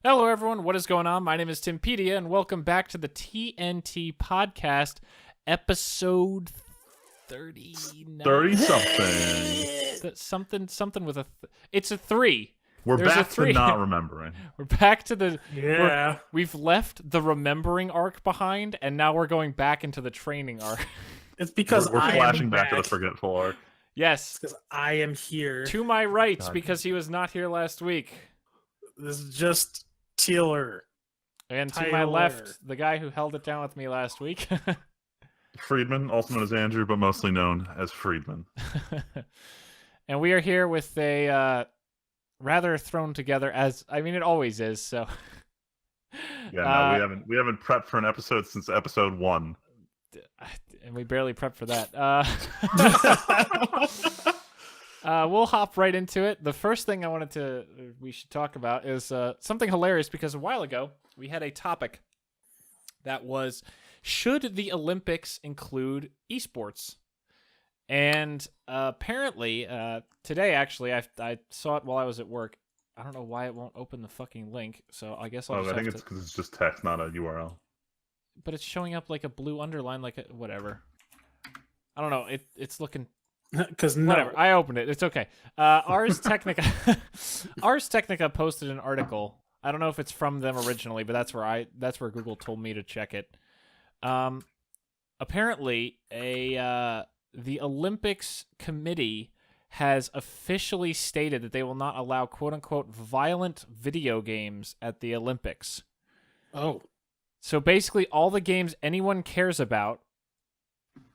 Hello, everyone. What is going on? My name is Timpedia, and welcome back to the TNT podcast, episode 39. 30-something. Something with a... It's a 3. We're There's back a 3. to not remembering. We're back to the... Yeah. We've left the remembering arc behind, and now we're going back into the training arc. It's because We're I flashing am back to the forgetful arc. Yes. Because I am here. To my right, God. because he was not here last week. This is just Tealer. And to my left, the guy who held it down with me last week. Friedman, also known as Andrew, but mostly known as Friedman. And we are here with a rather thrown together, as I mean it always is. So Yeah, no, we haven't prepped for an episode since episode 1. and we barely prepped for that. We'll hop right into it. The first thing we should talk about is something hilarious, because a while ago we had a topic that was, should the Olympics include esports? And apparently, today actually, I saw it while I was at work. I don't know why it won't open the fucking link, so I guess I'll just I think it's because it's just text, not a URL. But it's showing up like a blue underline, like whatever. I don't know. It's looking... Because Whatever. I opened it. It's okay. Ars Technica posted an article. I don't know if it's from them originally, but that's where Google told me to check it. Apparently, the Olympics committee has officially stated that they will not allow "quote unquote" violent video games at the Olympics. Oh. So basically, all the games anyone cares about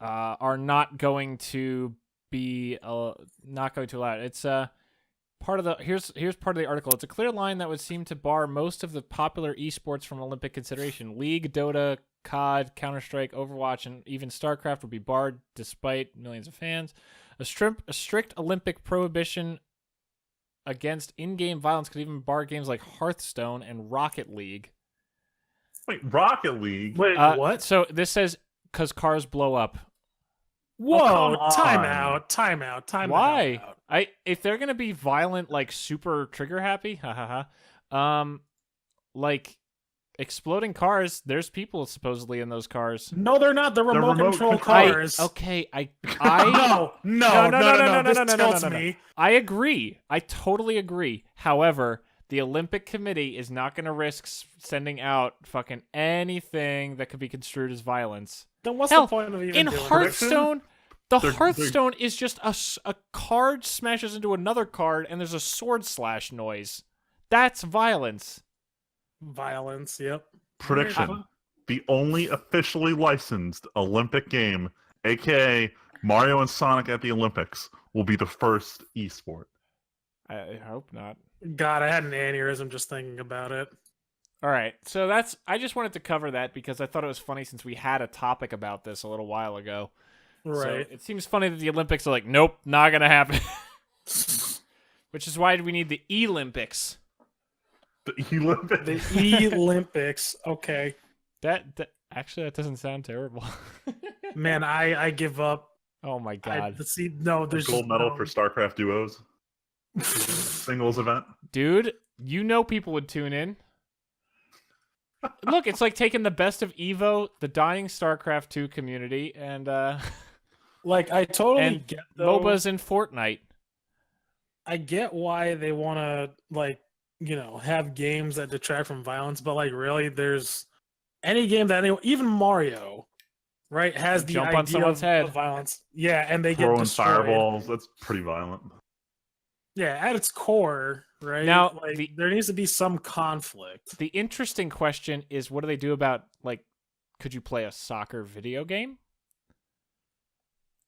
are not going to be not going to allow it. It's part of the here's part of the article. It's a clear line that would seem to bar most of the popular esports from Olympic consideration. League, Dota, COD, Counter-Strike, Overwatch, and even StarCraft would be barred despite millions of fans. A strict Olympic prohibition against in-game violence could even bar games like Hearthstone and Rocket League. Wait, Rocket League? Wait, what? So this says because cars blow up. Whoa, Oh, time out. Why? Out. If they're gonna be violent, like super trigger happy, like exploding cars, there's people supposedly in those cars. No, they're not. They're remote control control. cars. No. This tilts me. I agree. I totally agree. However, the Olympic Committee is not going to risk sending out fucking anything that could be construed as violence. Then what's Hell, the point of even in doing Hearthstone, They're- Hearthstone is just a card smashes into another card and there's a sword slash noise. That's violence. Violence? Yep. Prediction. The only officially licensed Olympic game, aka Mario and Sonic at the Olympics, will be the first esport. I hope not. God, I had an aneurysm just thinking about it. All right, so I just wanted to cover that because I thought it was funny since we had a topic about this a little while ago. Right. So it seems funny that the Olympics are like, nope, not gonna happen. Which is why we need the Olympics. The Olympics? The Olympics. Okay. That actually, that doesn't sound terrible. Man, I give up. Oh my god, There's Gold medal for just StarCraft duos. Singles event. dude, you know people would tune in. Look, it's like taking the best of Evo, the dying StarCraft 2 community, and like I totally and get though. MOBAs in Fortnite. I get why they want to have games that detract from violence, but like really, there's any game that even Mario, right, has the Jump idea on someone's head. of violence. Yeah, and they get Throwing destroyed. fireballs. That's pretty violent. Yeah, at its core, right? Now, like, there needs to be some conflict. The interesting question is, what do they do about, like, could you play a soccer video game?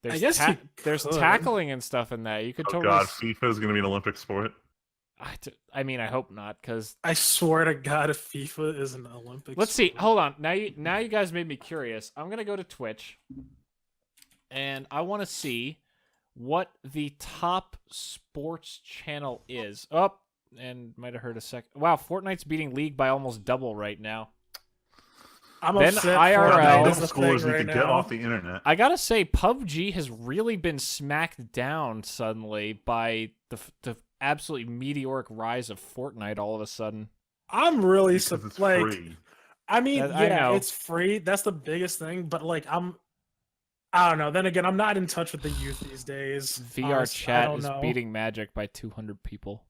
I guess you there's could. tackling and stuff in that. You could Oh totally. god, FIFA is going to be an Olympic sport. I mean, I hope not, because I swear to God, if FIFA is an Olympic let's see. sport. Hold on. Now you guys made me curious. I'm gonna go to Twitch, and I want to see what the top sports channel is. Oh, and might have heard a sec. Wow, Fortnite's beating League by almost double right now. I'm Then upset IRL Fortnite How is a school as thing you right could get now. off the internet. I gotta say, PUBG has really been smacked down suddenly by the absolutely meteoric rise of Fortnite all of a sudden. I'm really because it's like, free. I mean, I know. it's free. That's the biggest thing. But like, I don't know. Then again, I'm not in touch with the youth these days. VR I chat don't is know. beating Magic by 200 people.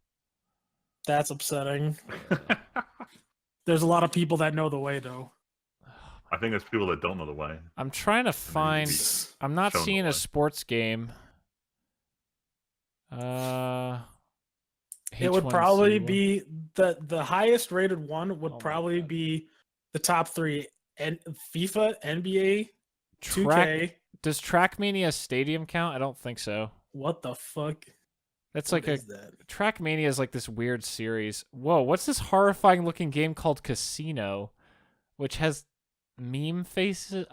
That's upsetting. There's a lot of people that know the way, though. I think there's people that don't know the way. I'm trying to find. I'm not shown the seeing way. a sports game. It would probably H1Z1. be the highest rated one would Oh my probably God. be the top three: FIFA, NBA, Track. 2K. Does Trackmania Stadium count? I don't think so. What the fuck? That's What like is that? Trackmania is like this weird series. Whoa, what's this horrifying looking game called Casino, which has meme faces?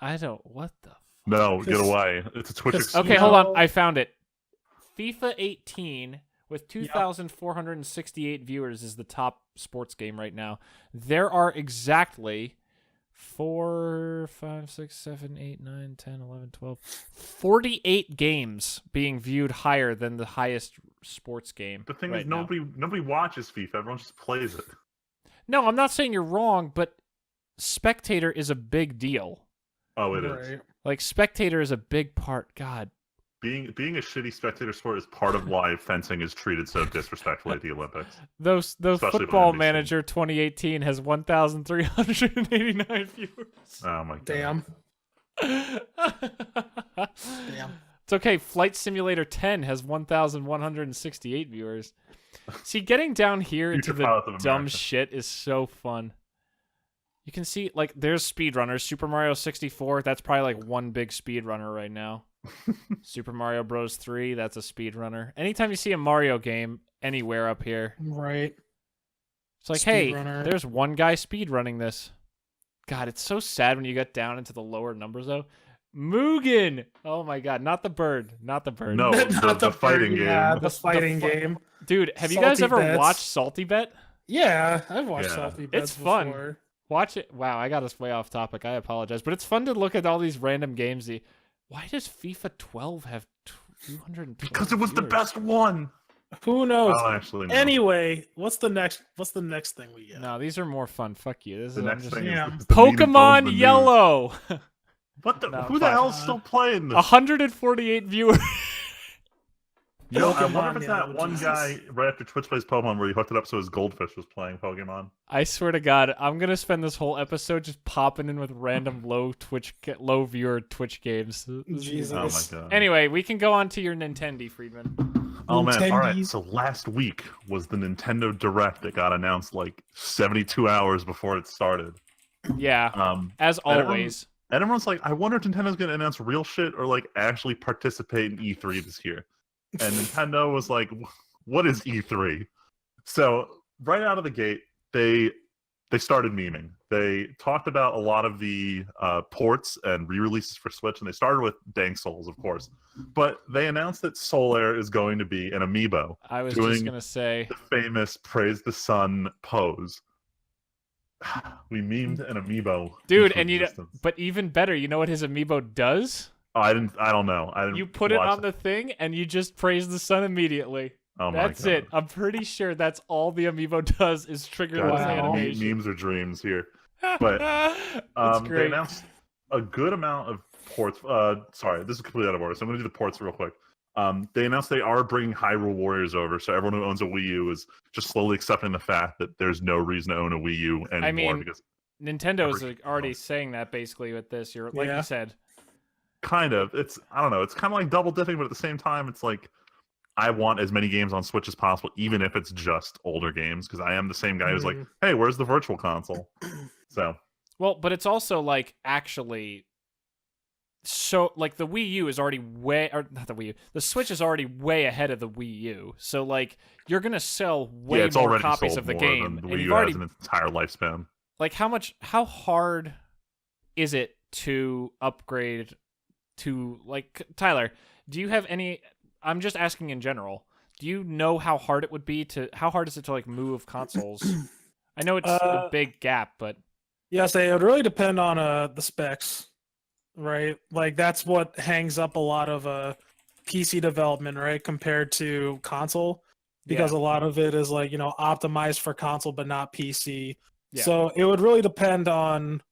What the? No, get Cause- away. It's a Twitch cause- exclusive. Okay, hold on. No. I found it. FIFA 18 with 2,468 viewers is the top sports game right now. There are exactly 4, 5, 6, 7, 8, 9, 10, 11, 12, 48 games being viewed higher than the highest sports game. The thing right is, now. nobody watches FIFA. Everyone just plays it. No, I'm not saying you're wrong, but spectator is a big deal. Oh, it is. Right. Like, spectator is a big part. God. Being a shitty spectator sport is part of why fencing is treated so disrespectfully at the Olympics. Those Especially Football by NBC. Manager 2018 has 1,389 viewers. Oh my god. Damn. It's okay. Flight Simulator 10 has 1,168 viewers. See, getting down here into Future Pilots the of dumb America. shit is so fun. You can see, like, there's speedrunners. Super Mario 64, that's probably like one big speedrunner right now. Super Mario Bros. 3, that's a speedrunner. Anytime you see a Mario game anywhere up here, Right. it's like, hey, Speedrunner. there's one guy speedrunning this. God, it's so sad when you get down into the lower numbers, though. Mugen! Oh my god, not the bird. Not the bird. No, Not the fighting bird, game. Yeah, The- the fighting the fu- game. Dude, have you guys Salty ever Bets. watched Salty Bet? Yeah, I've watched Yeah. Salty Bets It's fun. before. Watch it. Wow, I got us way off topic. I apologize. But it's fun to look at all these random games. Why does FIFA 12 have 212 Because it was the viewers? best one. Who I knows? don't actually know. Anyway, what's the next thing we get? No, these are more fun. Fuck you. This the is next thing Yeah. is the meme that owns the Pokemon news. Yellow. What the? No, Who the fuck. hell's still playing this? 148 viewers. You know, I Pokemon wonder if it's that Yellow, one Jesus. guy right after Twitch plays Pokemon where he hooked it up so his goldfish was playing Pokemon. I swear to God, I'm gonna spend this whole episode just popping in with random low viewer Twitch games. Jesus. Oh my god. Anyway, we can go on to your Nintendo, Friedman. Oh man, all right. Nintendies. So last week was the Nintendo Direct that got announced like 72 hours before it started. Yeah, as and everyone- always. And everyone's like, I wonder if Nintendo's going to announce real shit or like actually participate in E3 this year. And Nintendo was like, what is E3? So right out of the gate, they started memeing. They talked about a lot of the ports and re-releases for Switch, and they started with Dang Souls, of course. But they announced that Solaire is going to be an amiibo, I was doing just gonna say, the famous Praise the Sun pose. We memed an amiibo. dude, into and existence. but even better, you know what his amiibo does? I don't know. I didn't You put it watch on the thing, and you just praise the sun immediately. Oh my That's God. it. I'm pretty sure that's all the amiibo does is trigger God, this Wow. animation. Memes are dreams here. But, That's They great. announced a good amount of ports. Sorry, this is completely out of order, so I'm going to do the ports real quick. They announced they are bringing Hyrule Warriors over, so everyone who owns a Wii U is just slowly accepting the fact that there's no reason to own a Wii U anymore. mean, because Nintendo's Every- already saying that basically with this. You're like Yeah. you said. kind of, I don't know, it's kind of like double dipping, but at the same time, it's like I want as many games on Switch as possible, even if it's just older games, because I am the same guy who's like, hey, where's the Virtual Console? So Well, but it's also like actually. So like the Wii U is already or not the Wii U. The Switch is already way ahead of the Wii U. So like you're gonna sell way yeah, it's more already copies sold of the more game, than the and Wii you've U already has in its entire lifespan. like how hard is it to upgrade to like Tyler, do you have any I'm just asking in general. Do you know how hard is it to like move consoles? I know it's a big gap, but Yes, it would really depend on the specs, right? Like that's what hangs up a lot of PC development, right? Compared to console. because a lot of it is like, optimized for console but not PC. Yeah. So it would really depend on,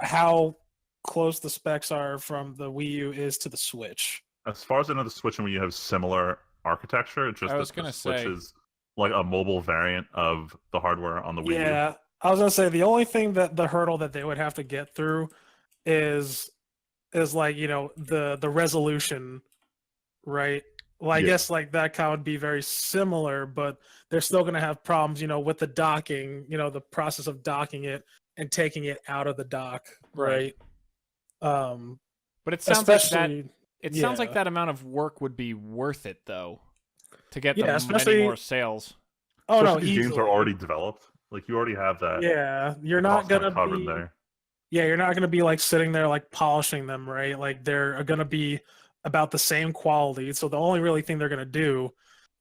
how close the specs are from the Wii U is to the Switch. As far as I know, the Switch and Wii U have similar architecture. It's just I was that the gonna Switch say- is like a mobile variant of the hardware on the Wii U. Yeah, I was gonna say the only thing that the hurdle that they would have to get through is like the resolution, right? Well, I Yeah. guess like that kind would be very similar, but they're still gonna have problems, with the docking, the process of docking it and taking it out of the dock, right? But it sounds like that. Especially, It sounds like yeah. that amount of work would be worth it, though, to get the Yeah, many especially- more sales. Oh no, Especially these games are easily. already developed. Like you already have that. Yeah, you're not cost kinda gonna covered be. there. Yeah, you're not gonna be like sitting there like polishing them, right? Like they're gonna be about the same quality. So the only really thing they're gonna do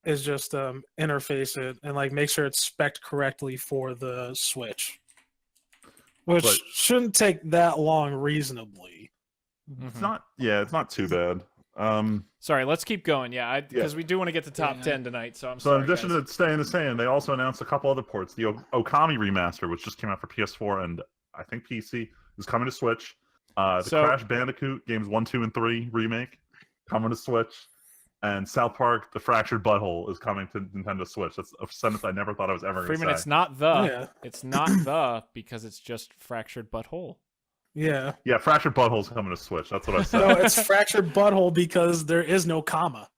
is just interface it and like make sure it's spec'd correctly for the Switch, which But- shouldn't take that long, reasonably. It's Mhm. not. Yeah, it's not too bad. Sorry, let's keep going. Yeah, because we do want to get to top Yeah. 10 tonight. So I'm So sorry. in addition guys. to staying the same, they also announced a couple other ports. The Okami remaster, which just came out for PS4 and I think PC, is coming to Switch. The So- Crash Bandicoot games 1, 2, and 3 remake coming to Switch. And South Park: The Fractured Butthole is coming to Nintendo Switch. That's a sentence I never thought I was ever going to Freeman, say. it's not the. Yeah, It's not the because it's just fractured butthole. yeah. Yeah, Fractured Butthole's coming to Switch. That's what I said. No, it's fractured butthole because there is no comma.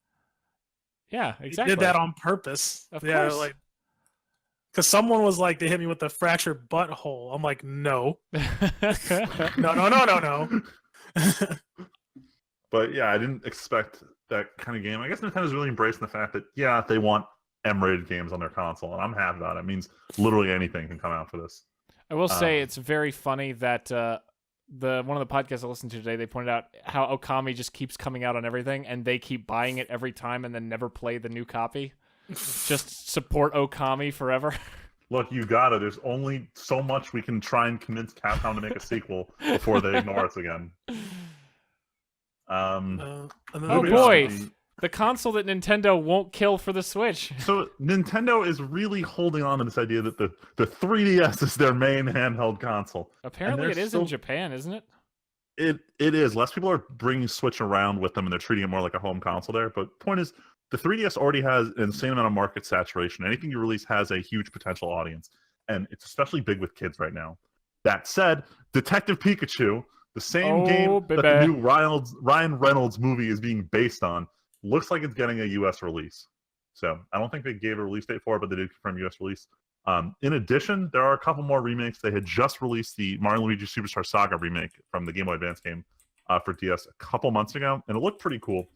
Yeah, He exactly. did that on purpose. Of yeah, course. like because someone was like, they hit me with the fractured butthole. I'm like, no, no. But yeah, I didn't expect that kind of game. I guess Nintendo's really embracing the fact that, yeah, they want M-rated games on their console, and I'm happy about it. It means literally anything can come out for this. I will say Um, it's very funny that one of the podcasts I listened to today, they pointed out how Okami just keeps coming out on everything, and they keep buying it every time and then never play the new copy. Just support Okami forever. Look, you got it. There's only so much we can try and convince Capcom to make a sequel before they ignore us again. And then Oh, moving boy. on. The console that Nintendo won't kill for the Switch. So Nintendo is really holding on to this idea that the 3DS is their main handheld console. Apparently, it they're is still- in Japan, isn't it? It is. Less people are bringing Switch around with them, and they're treating it more like a home console there. But point is, the 3DS already has an insane amount of market saturation. Anything you release has a huge potential audience, and it's especially big with kids right now. That said, Detective Pikachu, the same Oh, game that the baby. new Ryan Reynolds movie is being based on, looks like it's getting a U.S. release. So I don't think they gave a release date for it, but they did confirm U.S. release. In addition, there are a couple more remakes. They had just released the Mario & Luigi Superstar Saga remake from the Game Boy Advance game for DS a couple months ago, and it looked pretty cool.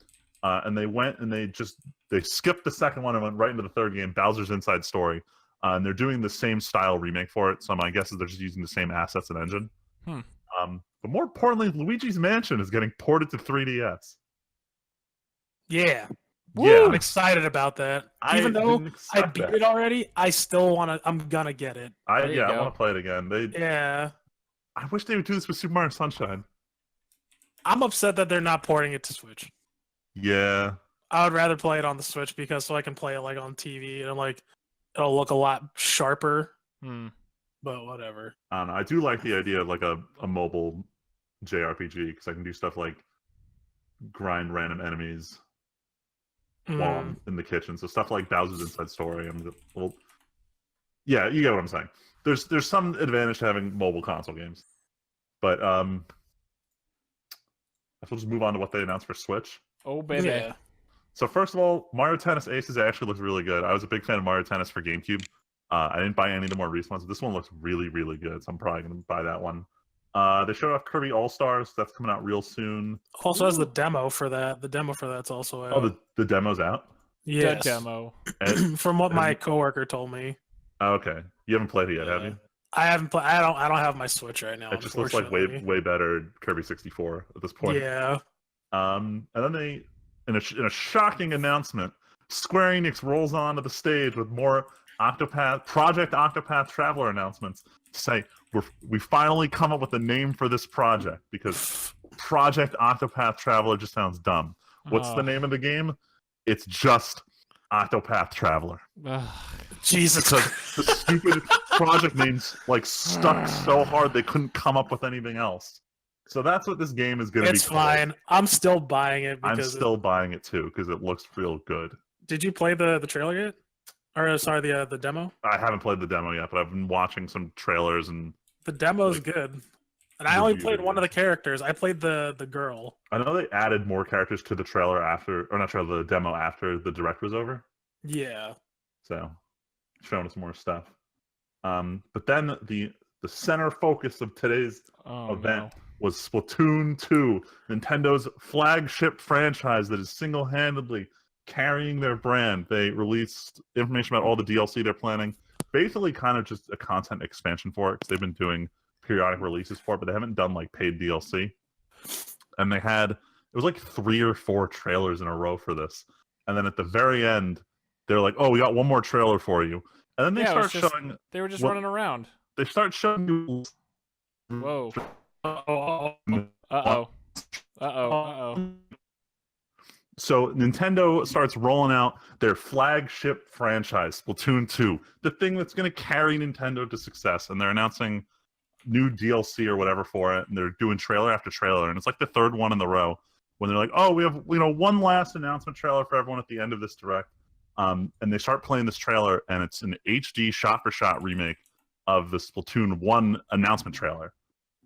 And they went and they skipped the second one and went right into the third game, Bowser's Inside Story. And they're doing the same style remake for it. So my guess is they're just using the same assets and engine. But more importantly, Luigi's Mansion is getting ported to 3DS. yeah, Yeah, I'm excited about that. Even though didn't I expect beat that. it already, I still I'm gonna get it. I There you go. want to play it again. Yeah, I wish they would do this with Super Mario Sunshine. I'm upset that they're not porting it to Switch. Yeah, I would rather play it on the Switch because so I can play it like on TV and like it'll look a lot sharper. Hmm. But whatever. I don't know. I do like the idea of like a mobile JRPG because I can do stuff like grind random enemies while I'm in the kitchen. So stuff like Bowser's Inside Story. Yeah, you get what I'm saying. There's some advantage to having mobile console games, but I guess we'll just move on to what they announced for Switch. Oh, baby. Yeah. So first of all, Mario Tennis Aces actually looks really good. I was a big fan of Mario Tennis for GameCube. I didn't buy any of the more recent ones. But this one looks really, really good, so I'm probably going to buy that one. They showed off Kirby All-Stars. That's coming out real soon. Also has the demo for that. The demo for that's also out. Oh, the demo's out? yes. The demo. And- From what my and- coworker told me. oh, okay. You haven't played it yet, have you? I haven't played. I don't have my Switch right now. It just looks like way unfortunately. better Kirby 64 at this point. Yeah. And then they, in a shocking announcement, Square Enix rolls onto the stage with more Project Octopath Traveler announcements to say we finally come up with a name for this project because Project Octopath Traveler just sounds dumb. What's the name of the game? It's just Octopath Traveler. Ugh. Jesus. Because the stupid project names like stuck so hard they couldn't come up with anything else. So that's what this game is going to be. It's fine. I'm still buying it I'm because still buying it too because it looks real good. Did you play the trailer yet? Or sorry, the demo? I haven't played the demo yet, but I've been watching some trailers and The demo's Like, good. And I only review played one of videos. the characters. I played the girl. I know they added more characters to the trailer after, or not trailer, the demo after the direct was over. Yeah. So, showing us more stuff. But then the center focus of today's Oh, event was Splatoon 2, Nintendo's flagship franchise that is single-handedly carrying their brand. They released information about all the DLC they're planning. Basically, kind of just a content expansion for it because they've been doing periodic releases for it, but they haven't done like paid DLC. And it was like 3 or 4 trailers in a row for this. And then at the very end, they're like, "Oh, we got one more trailer for you." And then they Yeah, it was start just- showing. They were just What- running around. They start showing you. Whoa. Oh, Uh-oh. Uh-oh. So Nintendo starts rolling out their flagship franchise, Splatoon 2, the thing that's going to carry Nintendo to success. And they're announcing new DLC or whatever for it. And they're doing trailer after trailer. And it's like the 3rd one in the row when they're like, "Oh, we have one last announcement trailer for everyone at the end of this direct." And they start playing this trailer, and it's an HD shot-for-shot remake of the Splatoon 1 announcement trailer.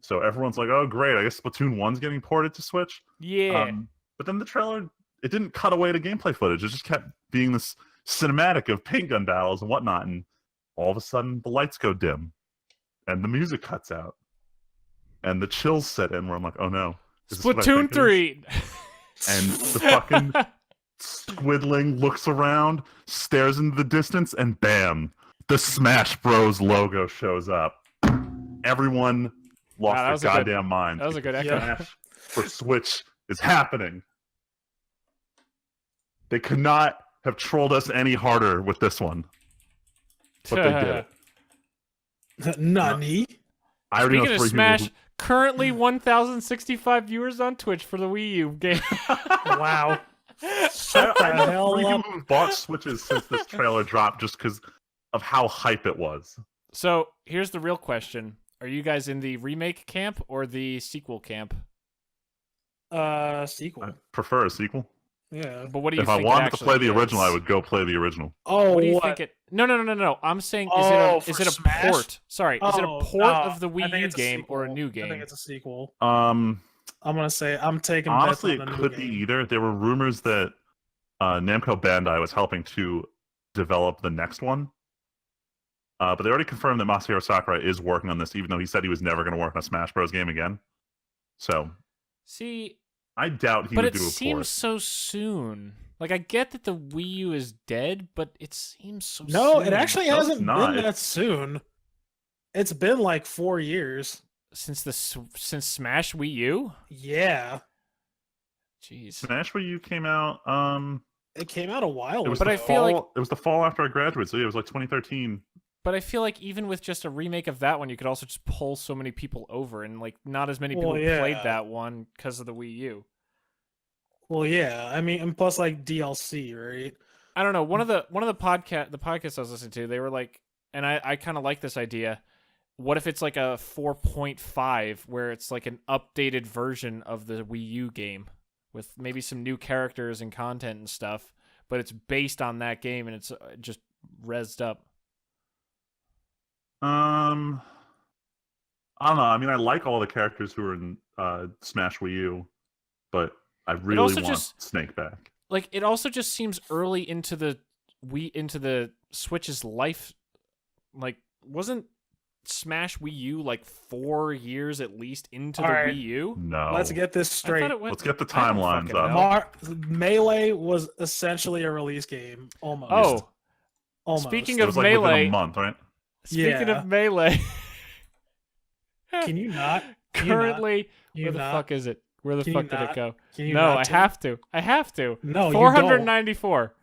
So everyone's like, "Oh, great! I guess Splatoon 1's getting ported to Switch." Yeah. But then the trailer, it didn't cut away to gameplay footage. It just kept being this cinematic of paint gun battles and whatnot. And all of a sudden, the lights go dim, and the music cuts out, and the chills set in. Where I'm like, "Oh no, is this what I Splatoon think it is?" 3. And the fucking squidling looks around, stares into the distance, and bam, the Smash Bros. Logo shows up. Everyone lost Wow, that their was a good- goddamn minds. That was a good echo. Smash for Switch is happening. They could not have trolled us any harder with this one, but they did. Nani? I already know Speaking of three Smash, people currently 1,065 viewers on Twitch for the Wii U game. Wow. I the know hell 3 up. people who've bought Switches since this trailer dropped just because of how hype it was. So here's the real question: are you guys in the remake camp or the sequel camp? Sequel. I prefer a sequel. Yeah. But what do you If think? I it wanted to actually play the is? original, I would go play the original. Oh, What do you what? think it? No. I'm saying, Oh, is for it a Smash? port? Sorry, is it a Oh, port no, of the I Wii think U it's game or a sequel. new I think game? it's a sequel. Um, I'm gonna say I'm taking honestly, bets it on the could new be game. either. There were rumors that Namco Bandai was helping to develop the next one. But they already confirmed that Masahiro Sakurai is working on this, even though he said he was never going to work on a Smash Bros. Game again. So See, I doubt he but would it do a seems port. so soon. Like, I get that the Wii U is dead, but it seems so soon. No, it actually No, it's hasn't not. been that soon. It's been like 4 years. since since Smash Wii U. Yeah. Jeez. Smash Wii U came out. It came out a while It was ago. But the I feel like- fall- it was the fall after I graduated, so yeah, it was like 2013. But I feel like even with just a remake of that one, you could also just pull so many people over, and like not as many people Well, played yeah. that one because of the Wii U. Well, yeah. I mean, and plus like DLC, right? I don't know. One of the podcasts I was listening to, they were like, and I kind of like this idea. What if it's like a 4.5 where it's like an updated version of the Wii U game with maybe some new characters and content and stuff, but it's based on that game and it's just rezzed up. I don't know. I mean, I like all the characters who are in Smash Wii U, but I really also want just- Snake back. Like, it also just seems early into the Switch's life. Like, wasn't Smash Wii U like 4 years at least into the All right. Wii U? No. Let's get this I straight. thought it went. Let's get the I don't timelines fucking up. know. Melee was essentially a release game, almost. Oh, almost. speaking It of was like within Melee, a month, right? speaking Yeah. of Melee, Can you not? Can you not? currently, Can you where the not? fuck is it? Where the Can fuck you did it not? go? Can you No, not I take- have to. I have to. No, you don't. 494.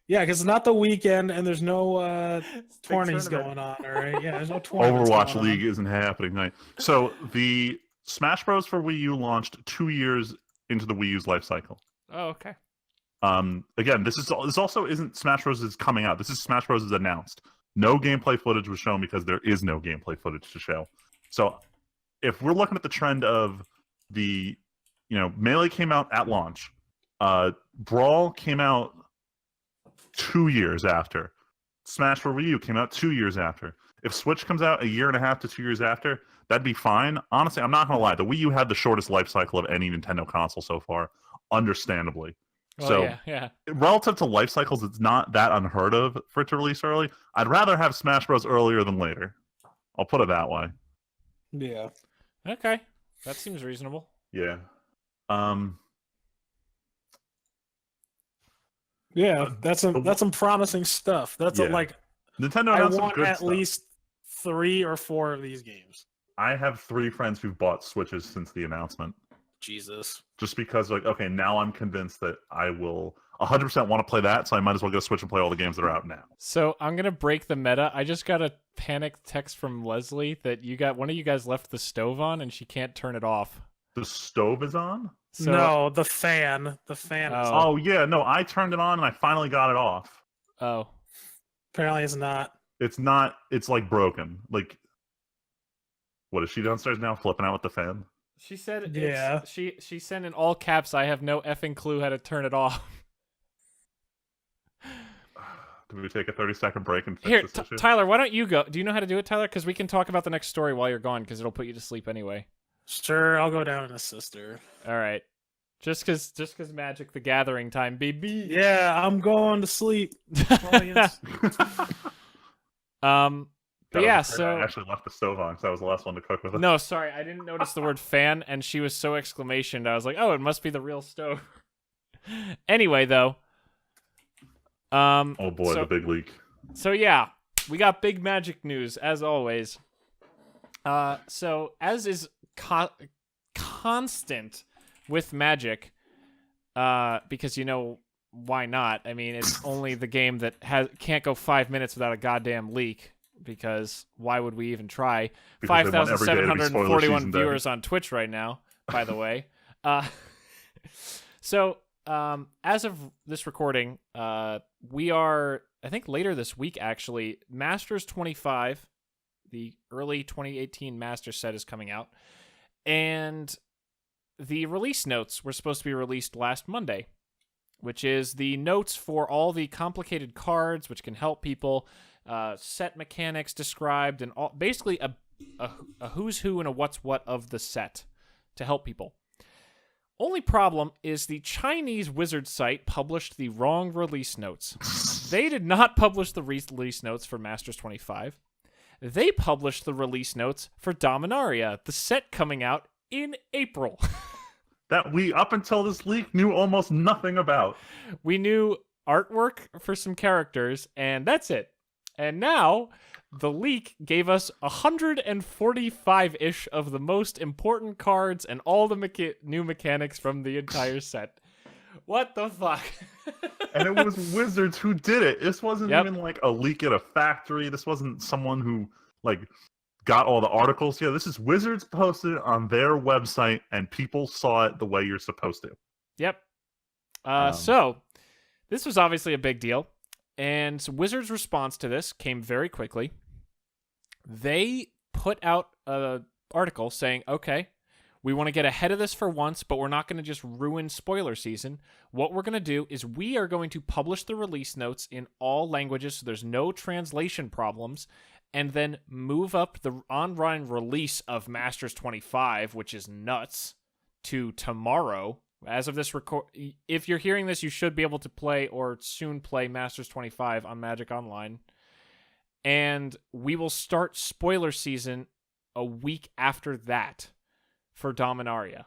Yeah, because it's not the weekend and there's no tourneys tournament. going on. All right. Yeah, there's no tournaments Overwatch going League isn't happening tonight. So the Smash Bros. For Wii U launched 2 years into the Wii U's life cycle. Oh, okay. Again, this also isn't Smash Bros. Is coming out. This is Smash Bros. Is announced. No gameplay footage was shown because there is no gameplay footage to show. So if we're looking at the trend of the, Melee came out at launch, Brawl came out 2 years after, Smash for Wii U came out 2 years after. If Switch comes out a year and a half to 2 years after, that'd be fine. Honestly, I'm not gonna lie. The Wii U had the shortest life cycle of any Nintendo console so far, understandably. Well, So yeah. relative to life cycles, it's not that unheard of for it to release early. I'd rather have Smash Bros. Earlier than later. I'll put it that way. Yeah. Okay, that seems reasonable. Yeah. Yeah, that's some promising stuff. That's Yeah. like Nintendo I announced some want good at stuff. least 3 or 4 of these games. I have 3 friends who've bought Switches since the announcement. Jesus. Just because, like, okay, now I'm convinced that I will 100% want to play that, so I might as well go Switch and play all the games that are out now. So I'm gonna break the meta. I just got a panic text from Leslie that one of you guys left the stove on and she can't turn it off. The stove is on? So, No, the fan. The fan is Oh. Oh, yeah, no, I turned it on and I finally got it off. Oh, apparently it's not. It's not, it's like broken. Like, what, is she downstairs now flipping out with the fan? she said. Yeah. She sent in all caps. I have no effing clue how to turn it off. Do we take a 30-second break and fix Here, this issue? Tyler, why don't you go? Do you know how to do it, Tyler? Because we can talk about the next story while you're gone, because it'll put you to sleep anyway. Sure, I'll go down and assist her. All right. Just cause Magic the Gathering time, baby. Yeah, I'm going to sleep. Audience. But yeah, I so actually left the stove on because I was the last one to cook with it. no, sorry, I didn't notice the word fan, and she was so exclamationed. I was like, oh, it must be the real stove. Anyway, though. Oh boy, the big leak. So yeah, we got big Magic news as always. So as is constant with Magic, because why not? I mean, it's only the game that can't go 5 minutes without a goddamn leak. Because why would we even try? Because they want every day to be spoiler 5,741 season day. viewers on Twitch right now, by the way. So as of this recording, we are, I think later this week actually, Masters 25, the early 2018 Masters set is coming out. And the release notes were supposed to be released last Monday, which is the notes for all the complicated cards, which can help people, set mechanics described, and basically a who's who and a what's what of the set to help people. Only problem is the Chinese Wizard site published the wrong release notes. They did not publish the release notes for Masters 25. They published the release notes for Dominaria, the set coming out in April. That we, up until this leak, knew almost nothing about. We knew artwork for some characters, and that's it. And now, the leak gave us 145-ish of the most important cards and all the new mechanics from the entire set. What the fuck? And it was Wizards who did it. This wasn't Yep. even like a leak at a factory. This wasn't someone who got all the articles. Yeah, this is Wizards posted it on their website, and people saw it the way you're supposed to. Yep. So, this was obviously a big deal. And Wizards' response to this came very quickly. They put out an article saying, okay, we want to get ahead of this for once, but we're not going to just ruin spoiler season. What we're going to do is we are going to publish the release notes in all languages so there's no translation problems, and then move up the online release of Masters 25, which is nuts, to tomorrow. As of this record, if you're hearing this, you should be able to play or soon play Masters 25 on Magic Online. And we will start spoiler season a week after that for Dominaria.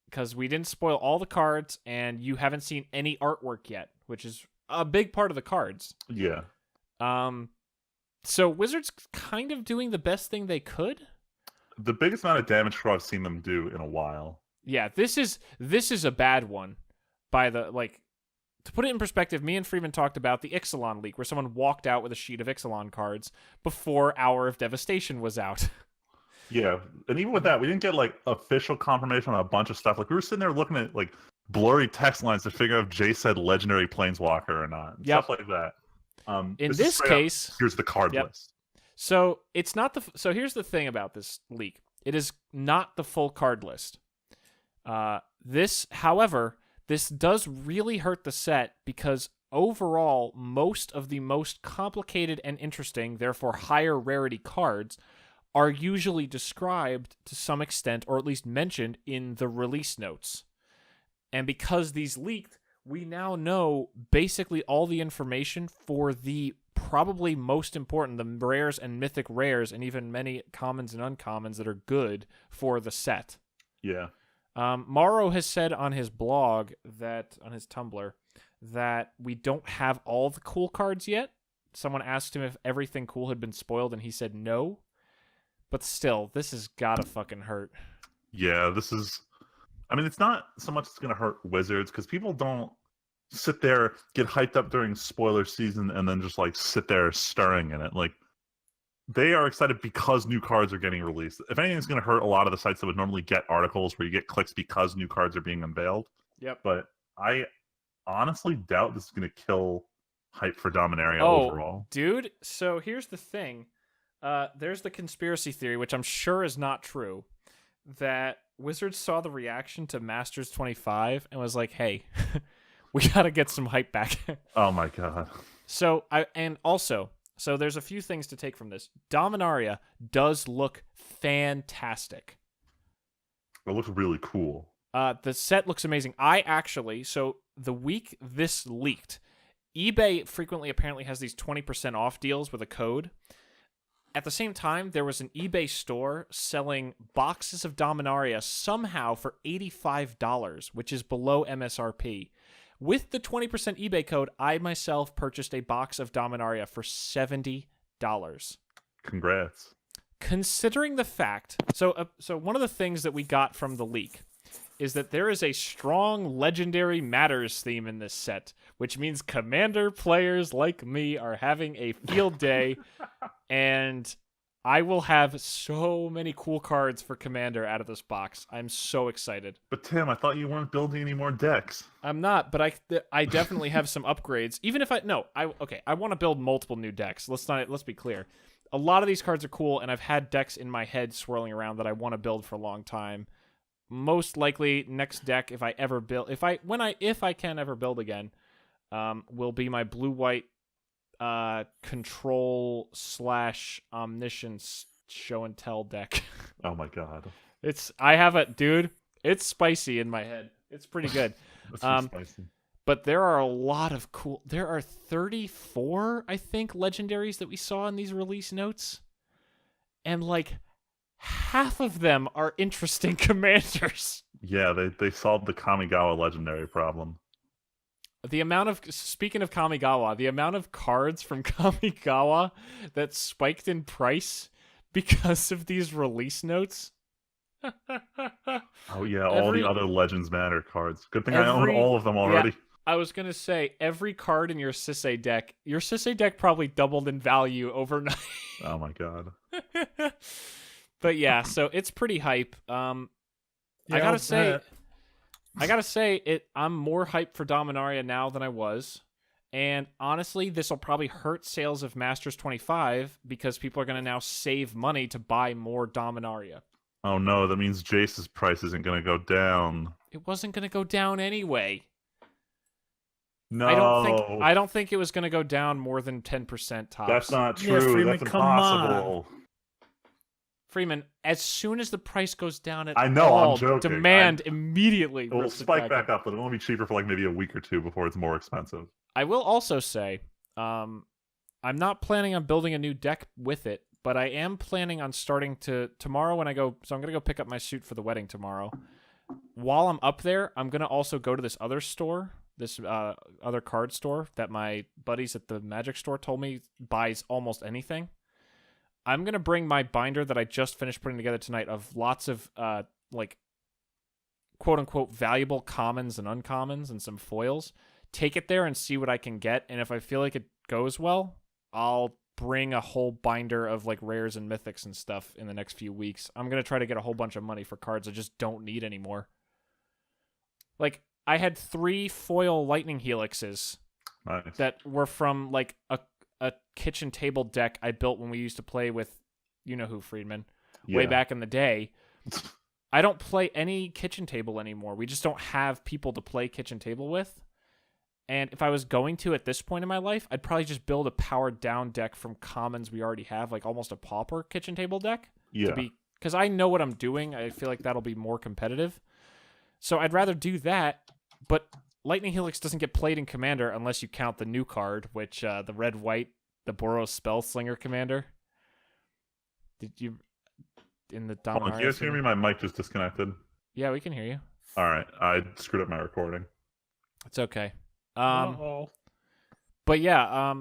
Because we didn't spoil all the cards, and you haven't seen any artwork yet, which is a big part of the cards. Yeah. So Wizards kind of doing the best thing they could. The biggest amount of damage control I've seen them do in a while. Yeah, this is a bad one. To put it in perspective, me and Freeman talked about the Ixalan leak, where someone walked out with a sheet of Ixalan cards before Hour of Devastation was out. Yeah, and even with that, we didn't get official confirmation on a bunch of stuff. We were sitting there looking at blurry text lines to figure out if Jay said legendary planeswalker or not. Yep. Stuff like that. In This is this straight up, case, here's the card yep. list. So it's not the. So here's the thing about this leak. It is not the full card list. However, this does really hurt the set because overall, most of the most complicated and interesting, therefore higher rarity cards, are usually described to some extent, or at least mentioned in the release notes. And because these leaked, we now know basically all the information for the probably most important, the rares and mythic rares, and even many commons and uncommons that are good for the set. Yeah. Morrow has said on his blog that, on his Tumblr, that we don't have all the cool cards yet. Someone asked him if everything cool had been spoiled, and he said no. But still, this has gotta fucking hurt. Yeah, this is... I mean, it's not so much it's going to hurt Wizards, because people don't sit there, get hyped up during spoiler season, and then just, like, sit there stirring in it. Like, they are excited because new cards are getting released. If anything, it's going to hurt a lot of the sites that would normally get articles where you get clicks because new cards are being unveiled. Yep. But I honestly doubt this is going to kill hype for Dominaria overall. Dude, so here's the thing. There's the conspiracy theory, which I'm sure is not true, that Wizards saw the reaction to Masters 25 and was like, hey, we gotta get some hype back. Oh my god. So there's a few things to take from this. Dominaria does look fantastic. It looks really cool. The set looks amazing. So the week this leaked, eBay frequently apparently has these 20% off deals with a code. At the same time, there was an eBay store selling boxes of Dominaria somehow for $85, which is below MSRP. With the 20% eBay code, I myself purchased a box of Dominaria for $70. Congrats. Considering the fact, so one of the things that we got from the leak is that there is a strong Legendary Matters theme in this set, which means Commander players like me are having a field day, and I will have so many cool cards for Commander out of this box. I'm so excited. But Tim, I thought you weren't building any more decks. I'm not, but I definitely have some upgrades. Even if I want to build multiple new decks. Let's be clear. A lot of these cards are cool, and I've had decks in my head swirling around that I want to build for a long time. Most likely, next deck, if I can ever build again, will be my blue-white control / omniscience show and tell deck. Oh my god. It's spicy in my head. It's pretty good. That's spicy. But there are 34, I think, legendaries that we saw in these release notes. And like half of them are interesting commanders. Yeah, they solved the Kamigawa legendary problem. Speaking of Kamigawa, the amount of cards from Kamigawa that spiked in price because of these release notes. Oh yeah, all the other Legends Matter cards. Good thing I own all of them already. Yeah, I was going to say, every card in your Sisei deck probably doubled in value overnight. Oh my god. But yeah, so it's pretty hype. I gotta say, I'm more hyped for Dominaria now than I was. And honestly, this will probably hurt sales of Masters 25 because people are going to now save money to buy more Dominaria. Oh no, that means Jace's price isn't going to go down. It wasn't going to go down anyway. No. I don't think it was going to go down more than 10% tops. That's not true. Yeah, Freeman, That's come impossible. Freeman, as soon as the price goes down at I know, all, I'm joking. demand immediately. It will spike back up, but it won't be cheaper for like maybe a week or two before it's more expensive. I will also say, I'm not planning on building a new deck with it, but I am planning on starting tomorrow when I go. So I'm gonna go pick up my suit for the wedding tomorrow. While I'm up there, I'm gonna also go to this other store, this other card store that my buddies at the Magic store told me buys almost anything. I'm going to bring my binder that I just finished putting together tonight of lots of, like, quote-unquote valuable commons and uncommons and some foils. Take it there and see what I can get, and if I feel like it goes well, I'll bring a whole binder of, like, rares and mythics and stuff in the next few weeks. I'm going to try to get a whole bunch of money for cards I just don't need anymore. Like, I had 3 foil lightning helixes Nice. that were from like a kitchen table deck I built when we used to play with, you know who, Friedman, way Yeah. back in the day. I don't play any kitchen table anymore. We just don't have people to play kitchen table with. And if I was going to at this point in my life, I'd probably just build a powered down deck from commons we already have, like almost a pauper kitchen table deck. Yeah. Because I know what I'm doing. I feel like that'll be more competitive. So I'd rather do that, but Lightning Helix doesn't get played in Commander unless you count the new card, which the red-white, the Boros Spellslinger Commander. Did you... in the Hold on, Dominaria? can you guys hear me? My mic just disconnected. Yeah, we can hear you. All right, I screwed up my recording. It's okay. Uh-oh. But yeah,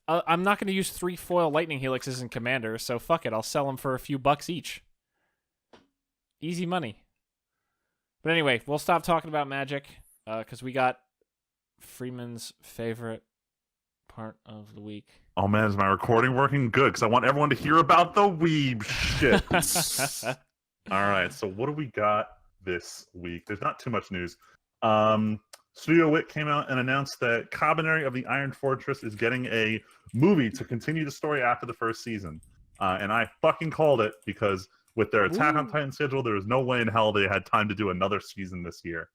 I'm not going to use 3 foil Lightning Helixes in Commander, so fuck it. I'll sell them for a few bucks each. Easy money. But anyway, we'll stop talking about Magic, because we got Freeman's favorite part of the week. Oh man, is my recording working? Good, because I want everyone to hear about the weeb shit. All right, so what do we got this week? There's not too much news. Studio Wit came out and announced that Dominaria of the Iron Fortress is getting a movie to continue the story after the first season. And I fucking called it, because with their Attack on Titan schedule, there was no way in hell they had time to do another season this year.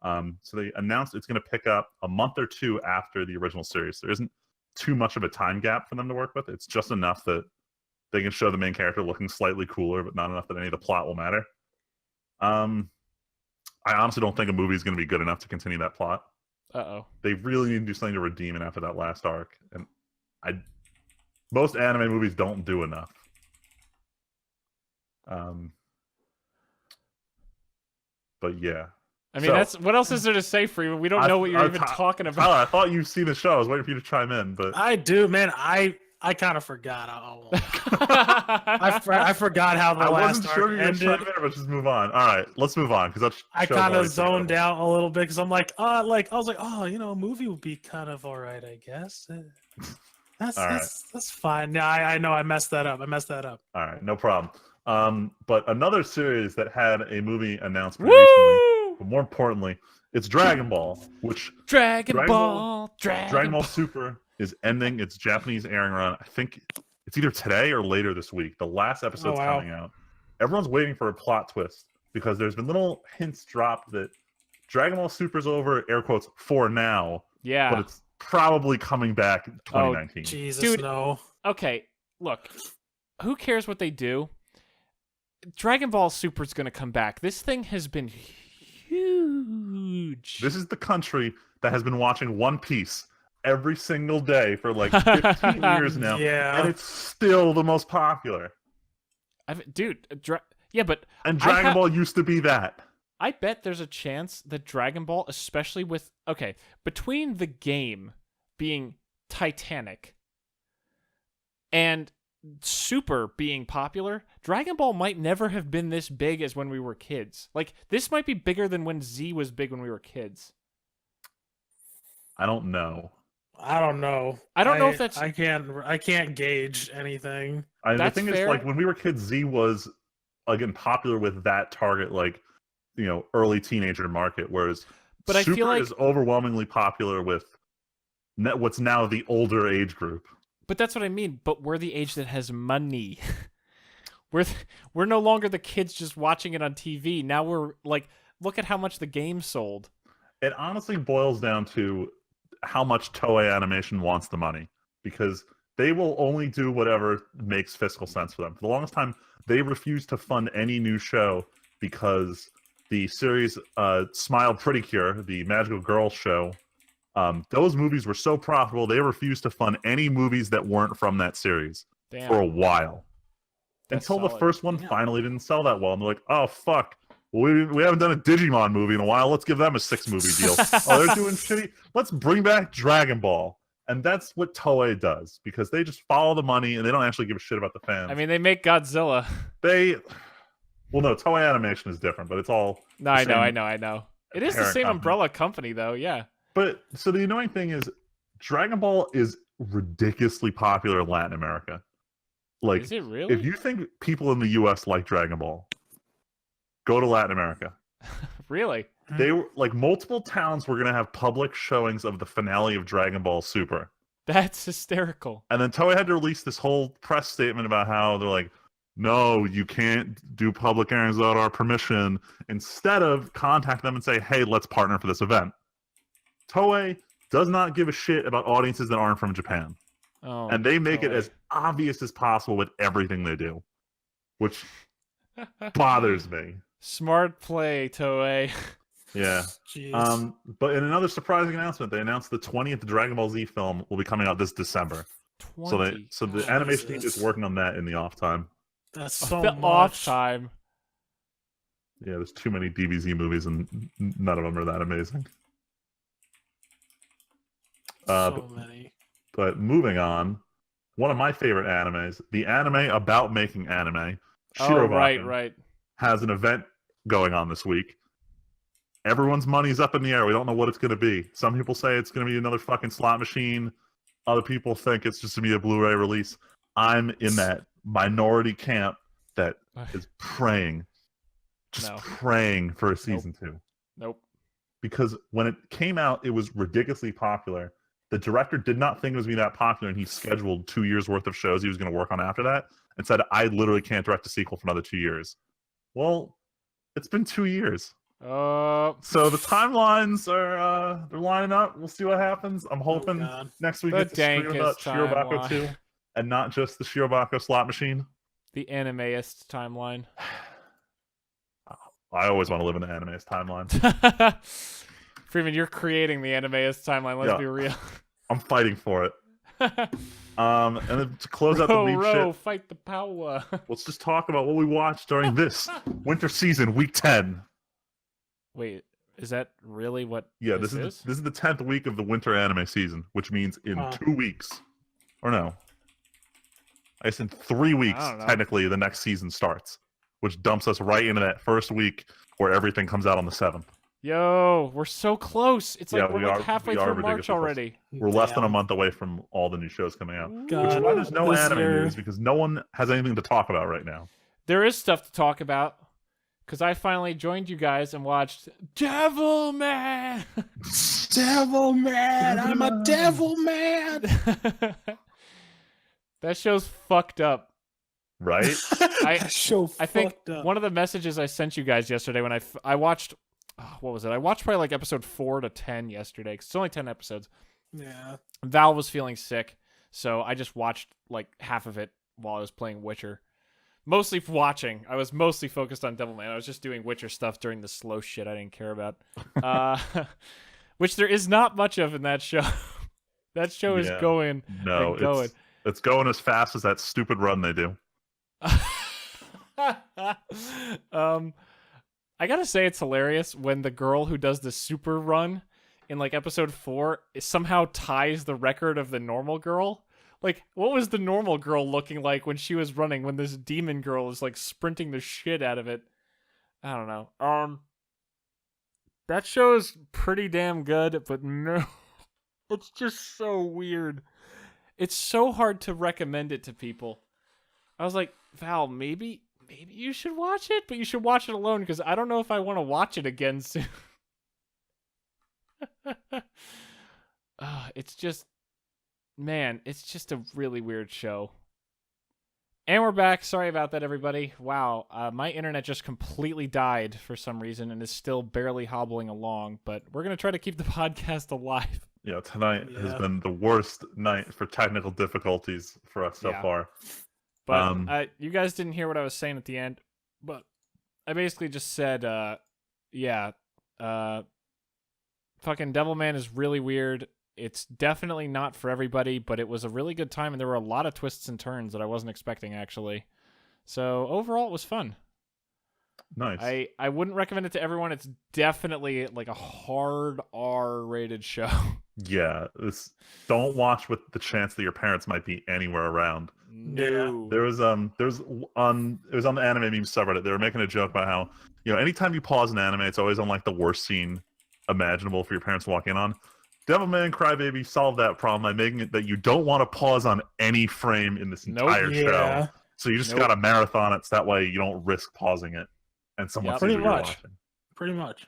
So they announced it's going to pick up a month or 2 after the original series. There isn't too much of a time gap for them to work with. It's just enough that they can show the main character looking slightly cooler, but not enough that any of the plot will matter. I honestly don't think a movie is going to be good enough to continue that plot. Uh-oh. They really need to do something to redeem it after that last arc. And most anime movies don't do enough. But yeah. I mean, that's what else is there to say, Freeman? We don't know what you're even talking about. Tyler, I thought you've seen the show. I was waiting for you to chime in, but I do, man. I kind of forgot. I forgot how the I last wasn't sure arc you were ended. chime in, but just move on. All right, let's move on because I kind of zoned out a little bit because I'm like, I was like, oh, a movie would be kind of all right, I guess. That's fine. Yeah, I know I messed that up. All right, no problem. But another series that had a movie announcement recently, but more importantly, it's Dragon Ball, which Dragon Ball Super is ending its Japanese airing run. I think it's either today or later this week. The last episode's coming out. Everyone's waiting for a plot twist because there's been little hints dropped that Dragon Ball Super's over, air quotes, for now. Yeah. But it's probably coming back in 2019. Jesus, dude, no. Okay, look. Who cares what they do? Dragon Ball Super's going to come back. This thing has been huge. This is the country that has been watching One Piece every single day for like 15 years now. Yeah. And it's still the most popular. Yeah, but... And Dragon Ball used to be that. I bet there's a chance that Dragon Ball, especially with... Okay, between the game being Titanic and Super being popular, Dragon Ball might never have been this big as when we were kids. Like, this might be bigger than when Z was big when we were kids. I don't know. I don't know if that's... I can't gauge anything. The thing is, like, when we were kids, Z was, again, popular with that target, like, early teenager market, whereas Super I feel like... is overwhelmingly popular with what's now the older age group. But that's what I mean. But we're the age that has money. We're no longer the kids just watching it on TV. Now we're like, look at how much the game sold. It honestly boils down to how much Toei Animation wants the money, because they will only do whatever makes fiscal sense for them. For the longest time, they refused to fund any new show because the series Smile Pretty Cure, the Magical Girl show, those movies were so profitable, they refused to fund any movies that weren't from that series for a while. Until the first one finally didn't sell that well. And they're like, oh, fuck. We haven't done a Digimon movie in a while. Let's give them a 6-movie deal. Oh, they're doing shitty. Let's bring back Dragon Ball. And that's what Toei does, because they just follow the money and they don't actually give a shit about the fans. I mean, they make Godzilla. Well, no, Toei Animation is different, but it's all... No, I know. It is the same umbrella company, though, yeah. But, so the annoying thing is, Dragon Ball is ridiculously popular in Latin America. Like, is it really? If you think people in the U.S. like Dragon Ball, go to Latin America. Really? They were like multiple towns were gonna have public showings of the finale of Dragon Ball Super. That's hysterical. And then Toei had to release this whole press statement about how they're like, no, you can't do public airings without our permission, instead of contact them and say, hey, let's partner for this event. Toei does not give a shit about audiences that aren't from Japan. Oh, And they make it Toei. as obvious as possible with everything they do, which bothers me. Smart play, Toei. Yeah. Jeez. But in another surprising announcement, they announced the 20th Dragon Ball Z film will be coming out this December. 20. So the animation team is working on that in the off time. That's so the much. off time. Yeah, there's too many DBZ movies and none of them are that amazing. So many. But moving on, one of my favorite animes, the anime about making anime, Shirobako, Right. has an event going on this week. Everyone's money's up in the air. We don't know what it's going to be. Some people say it's going to be another fucking slot machine. Other people think it's just going to be a Blu-ray release. I'm in that minority camp that is praying, praying for a season 2. Nope. Because when it came out, it was ridiculously popular. The director did not think it was going to be that popular, and he scheduled 2 years worth of shows he was going to work on after that, and said, I literally can't direct a sequel for another 2 years. Well, it's been 2 years. So the timelines are they're lining up. We'll see what happens. I'm hoping next week it's a stream about Shirobako 2 and not just the Shirobako slot machine. The animeist timeline. I always want to live in the animeist timeline. Freeman, you're creating the animeist timeline. Let's be real. I'm fighting for it. And then to close out the weeb shit, fight the power. Let's just talk about what we watched during this winter season, week 10. Wait, is that really what? Yeah, this is the 10th week of the winter anime season, which means in 2 weeks, or no, I guess in 3 weeks, technically, the next season starts, which dumps us right into that first week where everything comes out on the 7th. Yo, we're so close. It's like we're like halfway through March already. We're less than a month away from all the new shows coming out. God, which is why there's no anime news, because no one has anything to talk about right now. There is stuff to talk about, because I finally joined you guys and watched Devilman. Devilman, I'm a devil man. That show's fucked up. Right? I think one of the messages I sent you guys yesterday when I watched, what was it? I watched probably like episode 4 to 10 yesterday, because it's only 10 episodes. Yeah. Val was feeling sick, so I just watched like half of it while I was playing Witcher. Mostly watching. I was mostly focused on Devilman. I was just doing Witcher stuff during the slow shit I didn't care about. Which there is not much of in that show. That show is going. No, going. It's going as fast as that stupid run they do. I gotta say it's hilarious when the girl who does the super run in like episode 4 somehow ties the record of the normal girl. Like, what was the normal girl looking like when she was running, when this demon girl is like sprinting the shit out of it? I don't know. That show is pretty damn good, but no, it's just so weird. It's so hard to recommend it to people. I was like, Val, maybe you should watch it, but you should watch it alone, because I don't know if I want to watch it again soon. It's just, man, it's just a really weird show. And we're back. Sorry about that, everybody. Wow, my internet just completely died for some reason and is still barely hobbling along, but we're going to try to keep the podcast alive. Yeah, tonight has been the worst night for technical difficulties for us so far. But you guys didn't hear what I was saying at the end, but I basically just said, fucking Devilman is really weird. It's definitely not for everybody, but it was a really good time, and there were a lot of twists and turns that I wasn't expecting, actually. So overall, it was fun. Nice. I wouldn't recommend it to everyone. It's definitely like a hard R-rated show. Yeah, don't watch with the chance that your parents might be anywhere around. No. It was on the anime meme subreddit. They were making a joke about how, anytime you pause an anime, it's always on like the worst scene imaginable for your parents to walk in on. Devilman Crybaby solved that problem by making it that you don't want to pause on any frame in this entire show. So you just gotta marathon it, so that way you don't risk pausing it and someone sees what you're watching. Pretty much.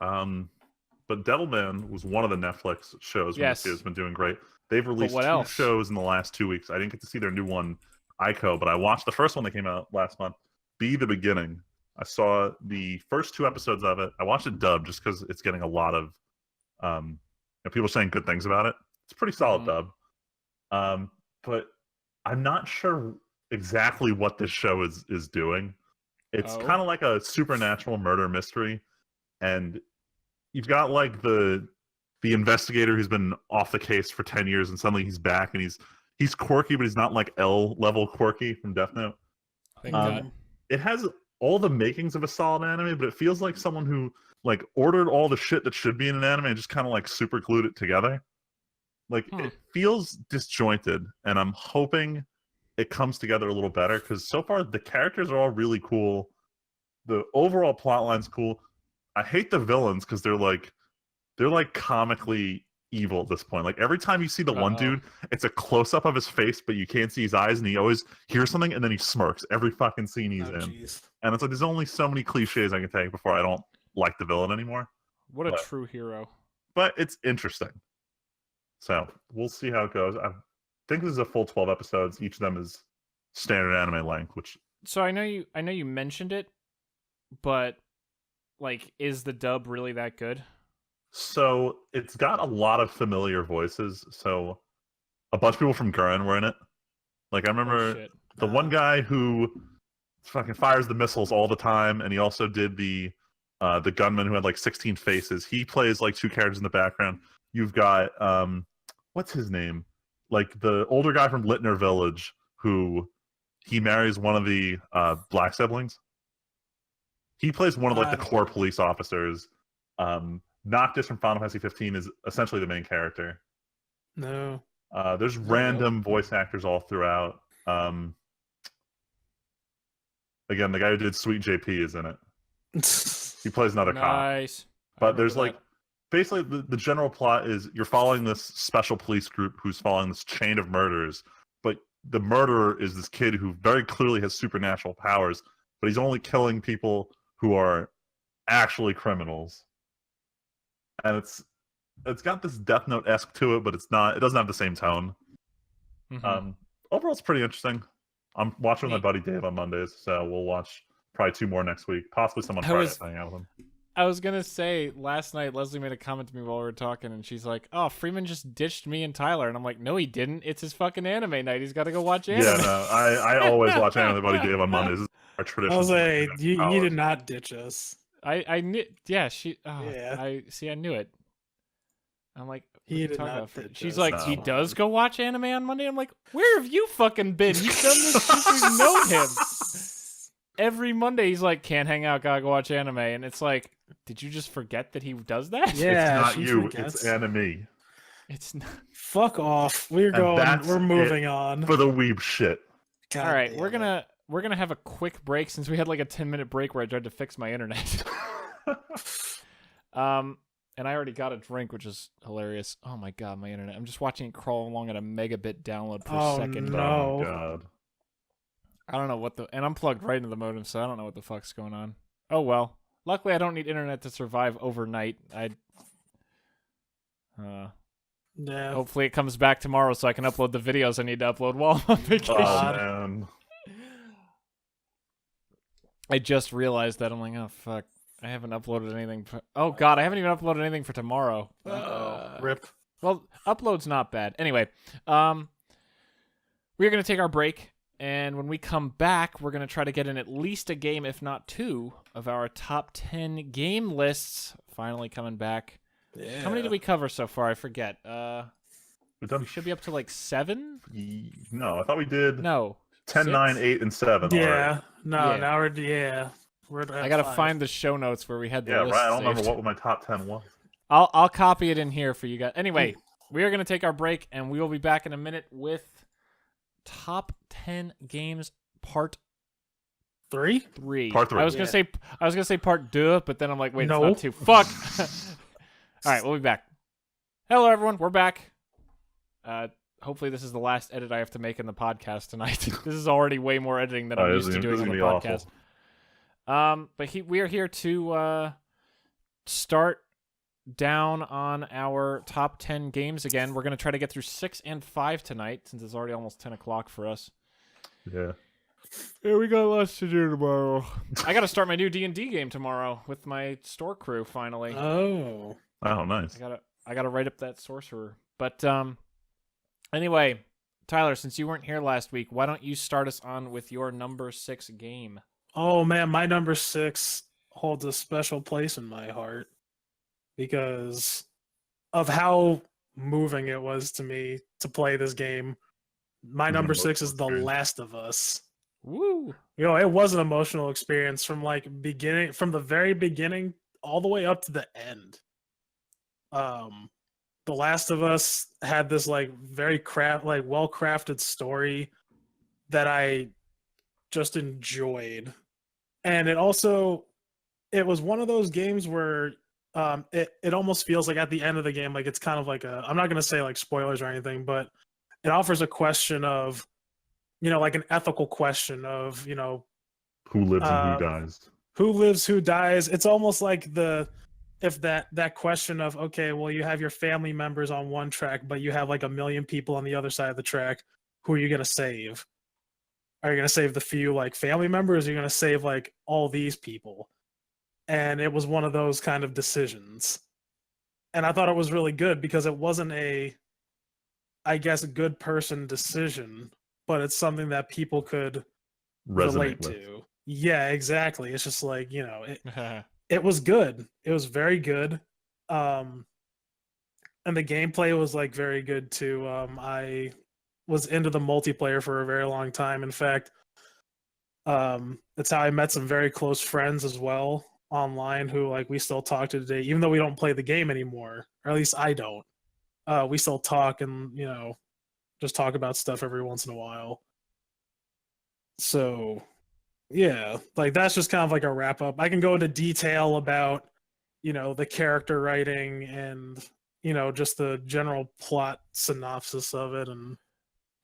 But Devilman was one of the Netflix shows from this year Yes. that's been doing great. They've released what 2 else? shows in the last 2 weeks. I didn't get to see their new one, Ico, but I watched the first one that came out last month, Be the Beginning. I saw the first 2 episodes of it. I watched it dubbed just because it's getting a lot of people saying good things about it. It's a pretty solid dub. But I'm not sure exactly what this show is doing. It's kind of like a supernatural murder mystery, and you've got like the investigator who's been off the case for 10 years, and suddenly he's back, and he's quirky, but he's not like L level quirky from Death Note. Thank God. It has all the makings of a solid anime, but it feels like someone who like ordered all the shit that should be in an anime and just kind of like super glued it together. Like it feels disjointed, and I'm hoping it comes together a little better, because so far the characters are all really cool. The overall plot line's cool. I hate the villains because they're like comically evil at this point. Like every time you see the one dude, it's a close up of his face, but you can't see his eyes, and he always hears something and then he smirks every fucking scene he's in. Geez. And it's like there's only so many cliches I can take before I don't like the villain anymore. What a true hero. But it's interesting. So we'll see how it goes. I think this is a full 12 episodes. Each of them is standard anime length, which. So I know you mentioned it, but like, is the dub really that good? So it's got a lot of familiar voices. So a bunch of people from Gurren were in it. Like I remember the one guy who fucking fires the missiles all the time, and he also did the gunman who had like 16 faces. He plays like 2 characters in the background. You've got what's his name? Like the older guy from Littner Village, who he marries one of the black siblings. He plays one of like the core police officers. Noctis from Final Fantasy 15 is essentially the main character. No. There's random voice actors all throughout. Again, the guy who did Sweet JP is in it. He plays another cop. Nice. But there's like basically the general plot is you're following this special police group who's following this chain of murders, but the murderer is this kid who very clearly has supernatural powers, but he's only killing people who are actually criminals. And it's got this Death Note-esque to it, but it doesn't have the same tone. Overall, it's pretty interesting. I'm watching with my buddy Dave on Mondays, so we'll watch probably 2 more next week, possibly some on Friday to hang out with him. I was gonna say, last night Leslie made a comment to me while we were talking, and she's like, "Oh, Freeman just ditched me and Tyler," and I'm like, "No, he didn't. It's his fucking anime night. He's got to go watch anime." Yeah, no, I always watch anime with my buddy Dave on Mondays. This is our tradition. I was like, you did not ditch us. I knew. Yeah, she. Yeah. I knew it. I'm like, He did not. she's like, he does go watch anime on Monday. I'm like, where have you fucking been? He's done this since we've known him. Every Monday, he's like, can't hang out, gotta go watch anime, and it's like, did you just forget that he does that? Yeah, it's not you. Forgets. It's anime. It's not. Fuck off. We're moving on for the weeb shit. God all right, damn we're gonna have a quick break since we had like a 10-minute break where I tried to fix my internet. And I already got a drink, which is hilarious. Oh my god, my internet! I'm just watching it crawl along at a megabit download per second. No. Oh god. I don't know what and I'm plugged right into the modem, so I don't know what the fuck's going on. Oh well. Luckily, I don't need internet to survive overnight. Yeah. Hopefully, it comes back tomorrow so I can upload the videos I need to upload while I'm on vacation. Oh man. I just realized that. I'm like, oh fuck. I haven't uploaded anything. Oh god, I haven't even uploaded anything for tomorrow. Rip. Well, upload's not bad. Anyway, we're gonna take our break, and when we come back, we're gonna try to get in at least a game, if not 2, of our top 10 game lists. Finally coming back. Yeah. How many did we cover so far? I forget. We should be up to like 7. No, I thought we did. No. 10, 6? 9, 8, and 7. Yeah. Already. No. Yeah. Now we're at I gotta 5. find the show notes where we had the Yeah, list right. I don't saved. remember what my top 10 was. I'll copy it in here for you guys. Anyway, we are going to take our break, and we will be back in a minute with top 10 games part 3. 3. Part 3. I was gonna say part 2, but then I'm like, wait, No. it's not 2. Fuck. All right, we'll be back. Hello, everyone. We're back. Hopefully, this is the last edit I have to make in the podcast tonight. This is already way more editing than I'm used to doing on the podcast. Awful. But we are here to start down on our top 10 games again. We're going to try to get through 6 and 5 tonight, since it's already almost 10 o'clock for us. Yeah. Yeah, we got lots to do tomorrow. I got to start my new D&D game tomorrow with my store crew, finally. Oh. Oh, nice. I gotta write up that sorcerer. But anyway, Tyler, since you weren't here last week, why don't you start us on with your number 6 game? Oh man, my number 6 holds a special place in my heart because of how moving it was to me to play this game. My An number 6 emotional is The experience. Last of Us. Woo! It was an emotional experience from the very beginning all the way up to the end. The Last of Us had this very well crafted story that I just enjoyed, and it was one of those games where it almost feels like at the end of the game, like it's kind of like I'm not gonna say like spoilers or anything, but it offers a question of like an ethical question of Who lives and who dies? who lives, who dies. It's almost like if that question of, okay, well, you have your family members on one track, but you have like a million people on the other side of the track. Who are you going to save? Are you going to save the few like family members? Or are you going to save like all these people? And it was one of those kind of decisions. And I thought it was really good because it wasn't a good person decision, but it's something that people could relate Resonate with. to. Yeah, exactly. It's just like, it was good. It was very good. And the gameplay was like very good too. I was into the multiplayer for a very long time. In fact, that's how I met some very close friends as well online who like we still talk to today, even though we don't play the game anymore, or at least I don't. We still talk and just talk about stuff every once in a while. So yeah, like that's just kind of like a wrap up. I can go into detail about the character writing and just the general plot synopsis of it. And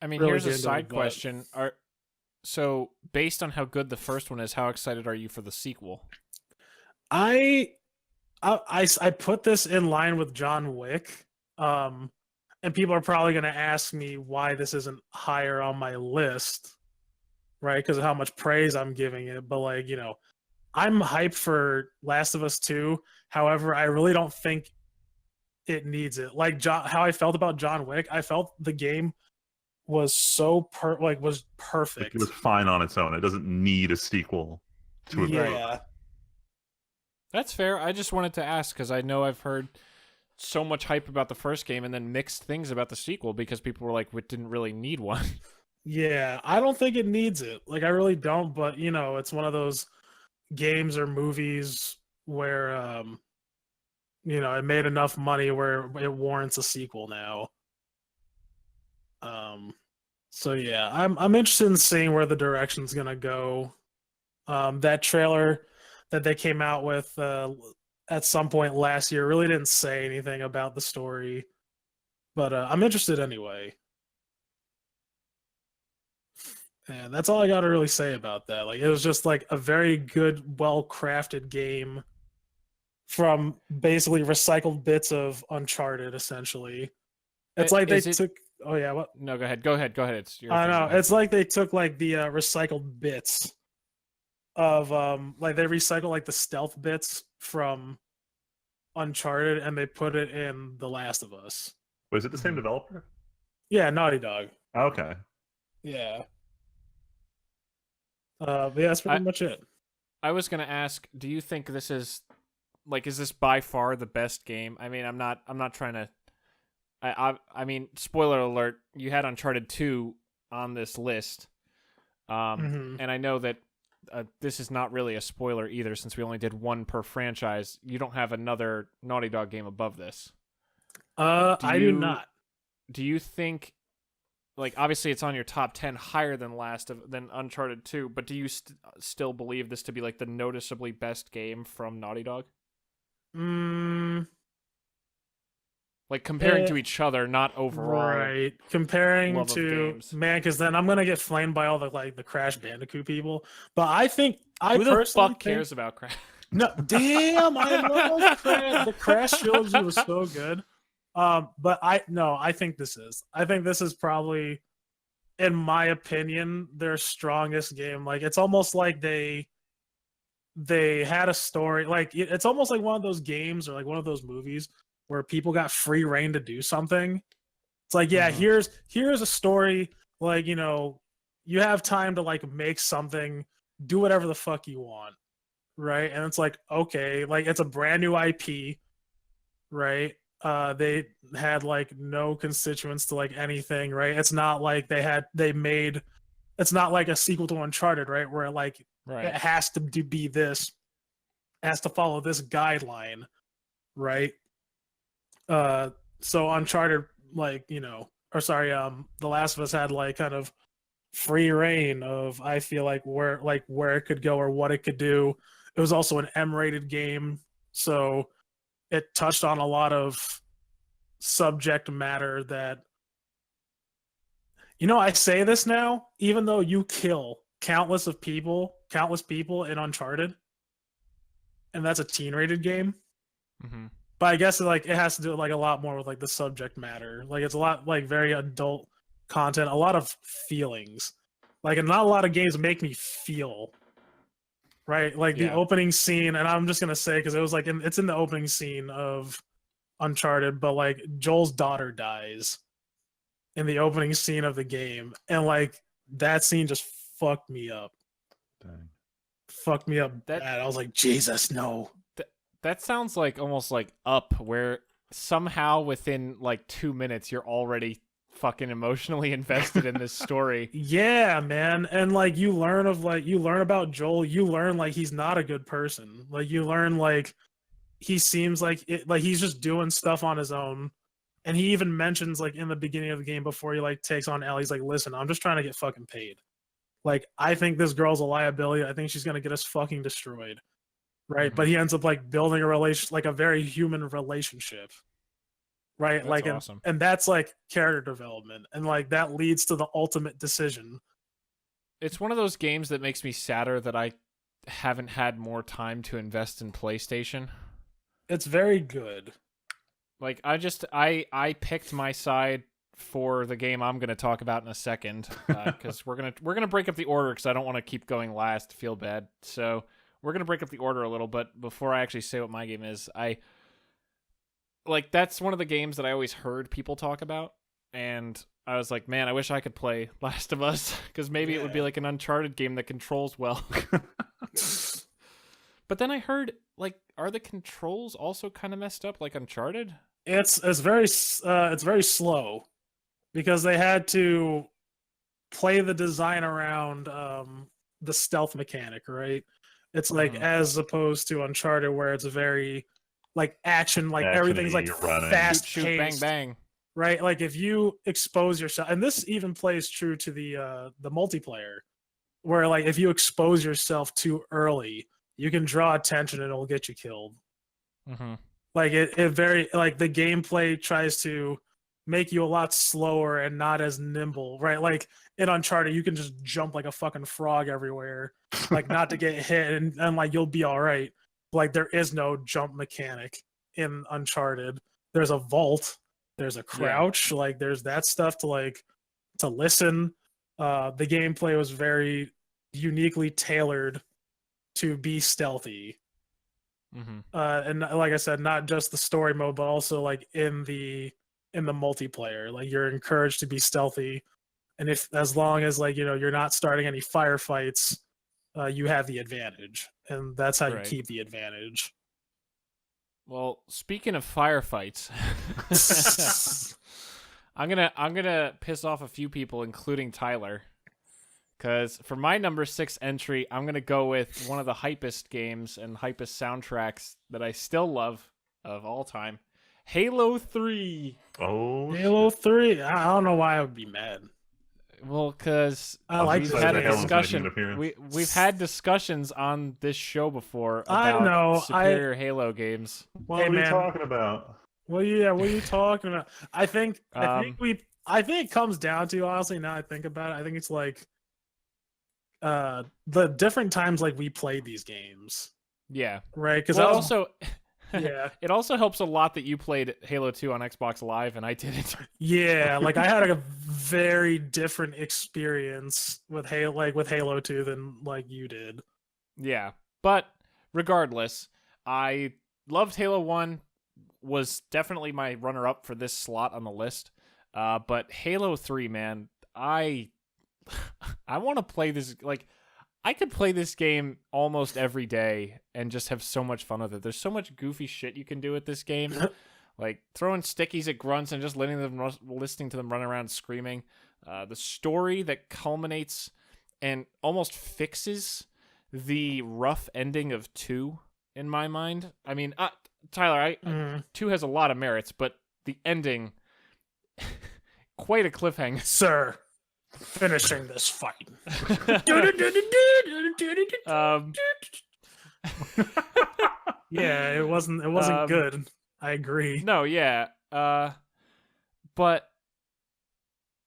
I mean, really here's a get into side it, but- question. So based on how good the first one is, how excited are you for the sequel? I put this in line with John Wick. And people are probably going to ask me why this isn't higher on my list, right? Because of how much praise I'm giving it. But I'm hyped for Last of Us 2. However, I really don't think it needs it. Like how I felt about John Wick, I felt the game was was perfect. It was fine on its own. It doesn't need a sequel to it. Yeah. That's fair. I just wanted to ask because I know I've heard so much hype about the first game and then mixed things about the sequel because people were like, we didn't really need one. Yeah, I don't think it needs it. Like, I really don't, but, it's one of those games or movies where, it made enough money where it warrants a sequel now. So yeah, I'm interested in seeing where the direction's gonna go. That trailer that they came out with at some point last year really didn't say anything about the story, but I'm interested anyway. And that's all I got to really say about that. Like, it was just like a very good, well-crafted game from basically recycled bits of Uncharted, essentially. It's like they took. Oh yeah, what? No, go ahead. Go ahead. It's your. I thing. know. It's like they took like the recycled bits of like they recycle like the stealth bits from Uncharted and they put it in The Last of Us. Was it the same developer? Yeah, Naughty Dog. Okay. Yeah. But yeah, that's pretty much it. I was gonna ask, do you think this is this by far the best game? I mean, I'm not trying to. I mean, spoiler alert: you had Uncharted 2 on this list, and I know that this is not really a spoiler either, since we only did one per franchise. You don't have another Naughty Dog game above this. I do not. Do you think? Like, obviously, it's on your top 10 higher than than Uncharted 2, but do you still believe this to be like the noticeably best game from Naughty Dog? Like comparing to each other, not overall. Right. Comparing love of to games. man, because then I'm gonna get flamed by all the Crash Bandicoot people. But I think Who the fuck cares about Crash? No, damn, I love the Crash trilogy was so good. But I think this is probably, in my opinion, their strongest game. Like it's almost like they had a story. Like it's almost like one of those games or like one of those movies where people got free reign to do something. It's like, yeah, here's a story. Like, you have time to like make something, do whatever the fuck you want, right? And it's like, okay, like it's a brand new IP, right? They had like no constituents to like anything, right? It's not like it's not like a sequel to Uncharted, right? Where like it has to be this, it has to follow this guideline, right? So Uncharted, like, or sorry, The Last of Us had like kind of free reign of, I feel like, where it could go or what it could do. It was also an M-rated game, so it touched on a lot of subject matter that, I say this now, even though you kill countless people in Uncharted, and that's a teen-rated game. Mm-hmm. But I guess like it has to do like a lot more with like the subject matter. Like it's a lot like very adult content, a lot of feelings. Like, and not a lot of games make me feel, right? Like the opening scene, and I'm just gonna say because it was like it's in the opening scene of Uncharted, but like Joel's daughter dies in the opening scene of the game, and like that scene just fucked me up. Dang. Fucked me up bad. I was like, Jesus, no. That sounds like almost like Up, where somehow within like 2 minutes you're already fucking emotionally invested in this story. Yeah, man. And like you learn about Joel, you learn like he's not a good person. Like you learn like he seems like he's just doing stuff on his own. And he even mentions like in the beginning of the game before he like takes on Ellie, he's like, listen, I'm just trying to get fucking paid. Like I think this girl's a liability. I think she's gonna get us fucking destroyed. Right. Mm-hmm. But he ends up like building a like a very human relationship. Right. That's like, awesome. And that's like character development. And like that leads to the ultimate decision. It's one of those games that makes me sadder that I haven't had more time to invest in PlayStation. It's very good. Like I picked my side for the game I'm going to talk about in a second, because we're gonna break up the order because I don't want to keep going last. Feel bad. So we're going to break up the order a little, but before I actually say what my game is, that's one of the games that I always heard people talk about, and I was like, man, I wish I could play Last of Us, because maybe it would be like an Uncharted game that controls well. But then I heard, like, are the controls also kind of messed up like Uncharted? It's very slow, because they had to play the design around the stealth mechanic, right? It's like as opposed to Uncharted, where it's very like action, like everything's like fast shoot, paced, bang, bang. Right? Like if you expose yourself, and this even plays true to the multiplayer, where like if you expose yourself too early, you can draw attention and it'll get you killed. Mm-hmm. Like it very like the gameplay tries to make you a lot slower and not as nimble, right? Like in Uncharted, you can just jump like a fucking frog everywhere, like not to get hit, and like you'll be all right. Like there is no jump mechanic in Uncharted. There's a vault, there's a crouch, like there's that stuff to listen. The gameplay was very uniquely tailored to be stealthy. Mm-hmm. And like I said, not just the story mode, but also like in the multiplayer, like you're encouraged to be stealthy, and as long as like you're not starting any firefights, you have the advantage, and that's how you keep the advantage. Well, speaking of firefights, I'm gonna piss off a few people, including Tyler, because for my number 6 entry, I'm gonna go with one of the hypest games and hypest soundtracks that I still love of all time. Halo 3. Oh, Halo 3. I don't know why I would be mad. Well, because we've had a discussion. We've had discussions on this show before about superior Halo games. What are you talking about? Well, yeah, what are you talking about? I think it comes down to, honestly, now I think about it, I think it's like the different times like we played these games. Yeah. right? Because Well, also, yeah, it also helps a lot that you played Halo 2 on Xbox Live and I didn't. yeah, like I had a very different experience with Halo 2 than like you did. Yeah. But regardless, I loved Halo 1, was definitely my runner-up for this slot on the list. But Halo 3, man, I want to play this. Like, I could play this game almost every day and just have so much fun with it. There's so much goofy shit you can do with this game. Like throwing stickies at grunts and just listening to them run around screaming. The story that culminates and almost fixes the rough ending of 2 in my mind. I mean, Tyler, 2 has a lot of merits, but the ending, quite a cliffhanger. Sir, finishing this fight. Yeah, it wasn't good. I agree. No, yeah. But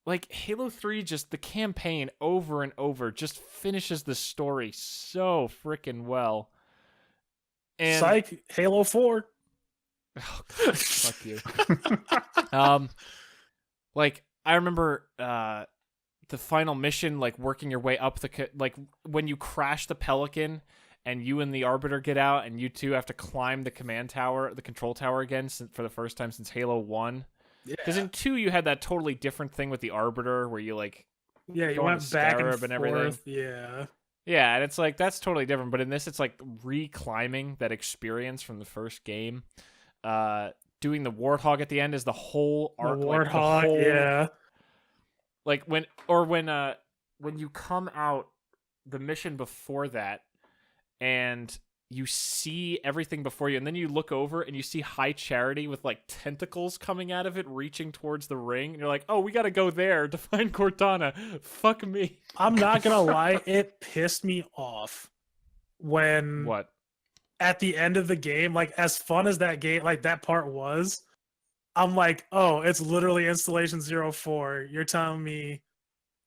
like Halo 3, just the campaign over and over just finishes the story so freaking well. And Psych, Halo 4. oh, God, fuck you. Like I remember the final mission, like working your way up like when you crash the Pelican and you and the Arbiter get out and you two have to climb the control tower again for the first time since Halo 1. Because in 2 you had that totally different thing with the Arbiter where you like you go went back and forth. everything. Yeah, and it's like that's totally different. But in this, it's like reclimbing that experience from the first game. Doing the Warthog at the end is the whole arc. The Warthog, yeah. Like when you come out the mission before that, and you see everything before you, and then you look over and you see High Charity with like tentacles coming out of it, reaching towards the ring, and you're like, "Oh, we gotta go there to find Cortana." Fuck me. I'm not gonna lie, it pissed me off when What? At the end of the game, like as fun as that game, like that part was, I'm like, oh, it's literally Installation 04. You're telling me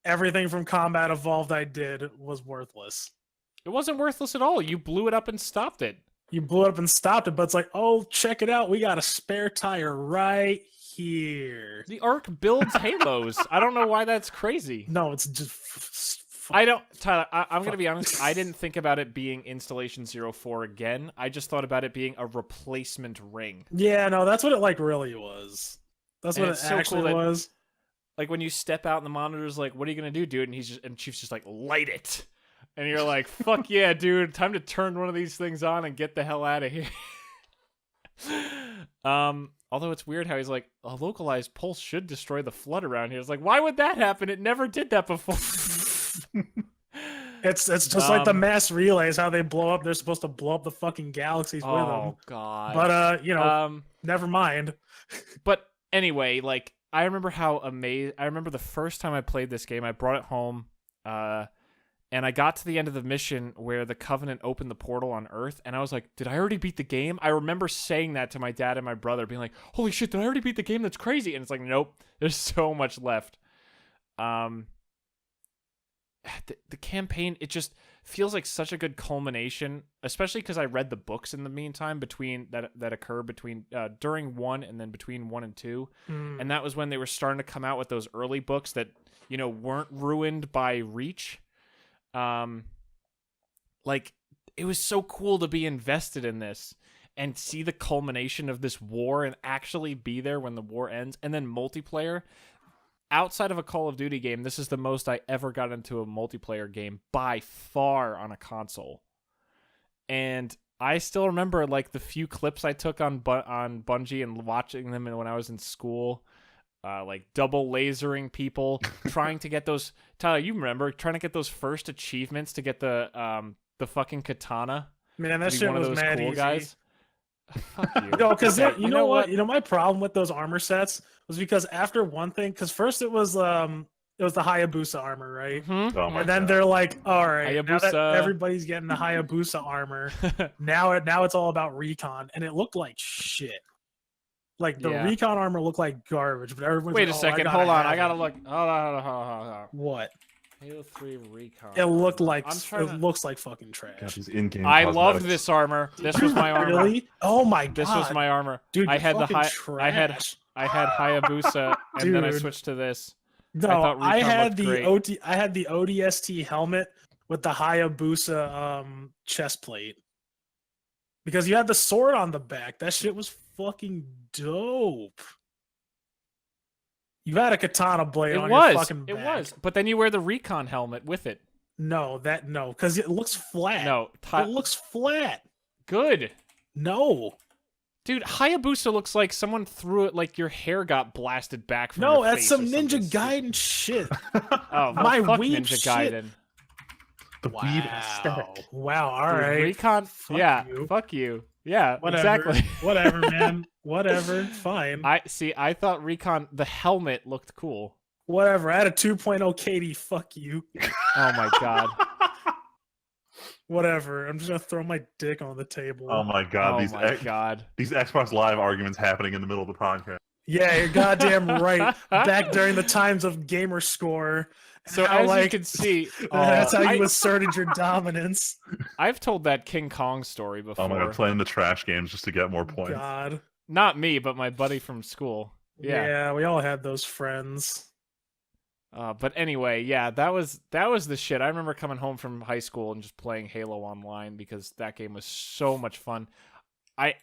everything from Combat Evolved I did was worthless. It wasn't worthless at all. You blew it up and stopped it. You blew it up and stopped it, but it's like, oh, check it out. We got a spare tire right here. The Arc builds Halos. I don't know why that's crazy. No, it's just... Tyler, I'm going to be honest. I didn't think about it being Installation 04 again. I just thought about it being a replacement ring. Yeah, no, that's what it like really was. That's what it so actually cool was. Like when you step out and the monitor's like, what are you going to do, dude? And Chief's just like, light it. And you're like, fuck yeah, dude. Time to turn one of these things on and get the hell out of here. Although it's weird how he's like, a localized pulse should destroy the flood around here. It's like, why would that happen? It never did that before. It's just like the mass relays, how they blow up. They're supposed to blow up the fucking galaxies with them. Oh god. But never mind. But anyway, like I remember the first time I played this game, I brought it home, and I got to the end of the mission where the Covenant opened the portal on Earth, and I was like, did I already beat the game? I remember saying that to my dad and my brother, being like, holy shit, did I already beat the game? That's crazy. And it's like, nope, there's so much left. The campaign, it just feels like such a good culmination, especially because I read the books in the meantime that occur between during 1 and then between 1 and 2, and that was when they were starting to come out with those early books that weren't ruined by Reach. Like it was so cool to be invested in this and see the culmination of this war and actually be there when the war ends, and then multiplayer. Outside of a Call of Duty game, this is the most I ever got into a multiplayer game by far on a console. And I still remember like the few clips I took on Bungie and watching them when I was in school, like double lasering people, trying to get those. Tyler, you remember trying to get those first achievements to get the fucking katana? Man, that shit was mad easy. Guys. Fuck you. No, because you know what? My problem with those armor sets was because after one thing, because first it was the Hayabusa armor, right? Mm-hmm. Oh my and then God. they're like, all right, now that Hayabusa. everybody's getting the Hayabusa armor, now it's all about recon, and it looked like shit. Like the recon armor looked like garbage, but everyone's Wait like, a second, hold on, I gotta look. Hold on. What? Halo 3 Recon. It looked like I'm trying to... looks like fucking God, trash. these in-game I cosmetics. loved this armor. This was my armor. Really? Oh my god. This was my armor. Dude, I you're had the fucking trash. I had Hayabusa, and Dude. then I switched to this. No, thought I Recon had looked the great. I had the ODST helmet with the Hayabusa chest plate. Because you had the sword on the back. That shit was fucking dope. You had a katana blade on your fucking back. It was. But then you wear the Recon helmet with it. No, because it looks flat. No. It looks flat. Good. No. Dude, Hayabusa looks like someone threw it like your hair got blasted back from No, your that's face some or Ninja something Gaiden shit. Oh, My fuck weeb Ninja shit. Gaiden. The weeb aesthetic. Wow, all Dude, right. Recon, Fuck yeah, you. fuck you. Yeah, Whatever. exactly. Whatever, man. Whatever. Fine. I thought Recon, the helmet looked cool. Whatever. I had a 2.0 KD. Fuck you. Oh my god. Whatever. I'm just gonna throw my dick on the table. Oh my god, Oh these my god. these Xbox Live arguments happening in the middle of the podcast. Yeah, you're goddamn right. Back during the times of Gamer Score. So how, as you can see, that's how you I- asserted your dominance. I've told that King Kong story before. Oh my god, playing the trash games just to get more points. God. Not me, but my buddy from school. Yeah. We all had those friends. But anyway, yeah, that was the shit. I remember coming home from high school and just playing Halo Online because that game was so much fun. I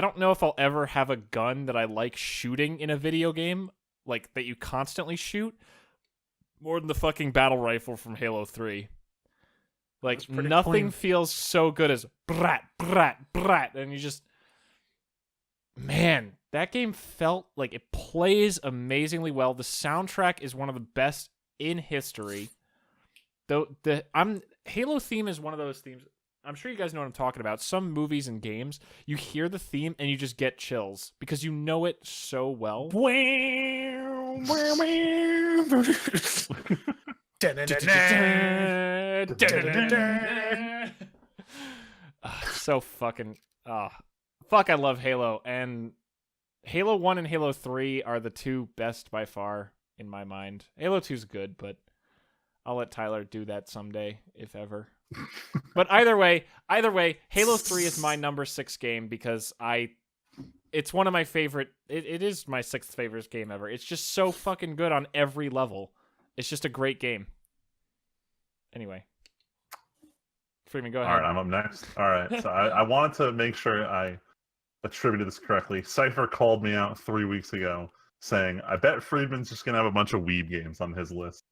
don't know if I'll ever have a gun that I like shooting in a video game, like that you constantly shoot, more than the fucking battle rifle from Halo 3. Like nothing clean. feels so good as brat brat brat, and you just, man, that game felt like it plays amazingly well. The soundtrack is one of the best in history. Though Halo theme is one of those themes. I'm sure you guys know what I'm talking about. Some movies and games, you hear the theme and you just get chills because you know it so well. So fucking fuck, I love Halo, and Halo 1 and Halo 3 are the two best by far in my mind. Halo 2's good, but I'll let Tyler do that someday, if ever. But either way, Halo 3 is my number 6 game because it's one of my favorite. It is my 6th favorite game ever. It's just so fucking good on every level. It's just a great game. Anyway. Freeman, go ahead. All right, I'm up next. All right, so I wanted to make sure I attributed this correctly. Cypher called me out 3 weeks ago saying, I bet Friedman's just going to have a bunch of Weeb games on his list.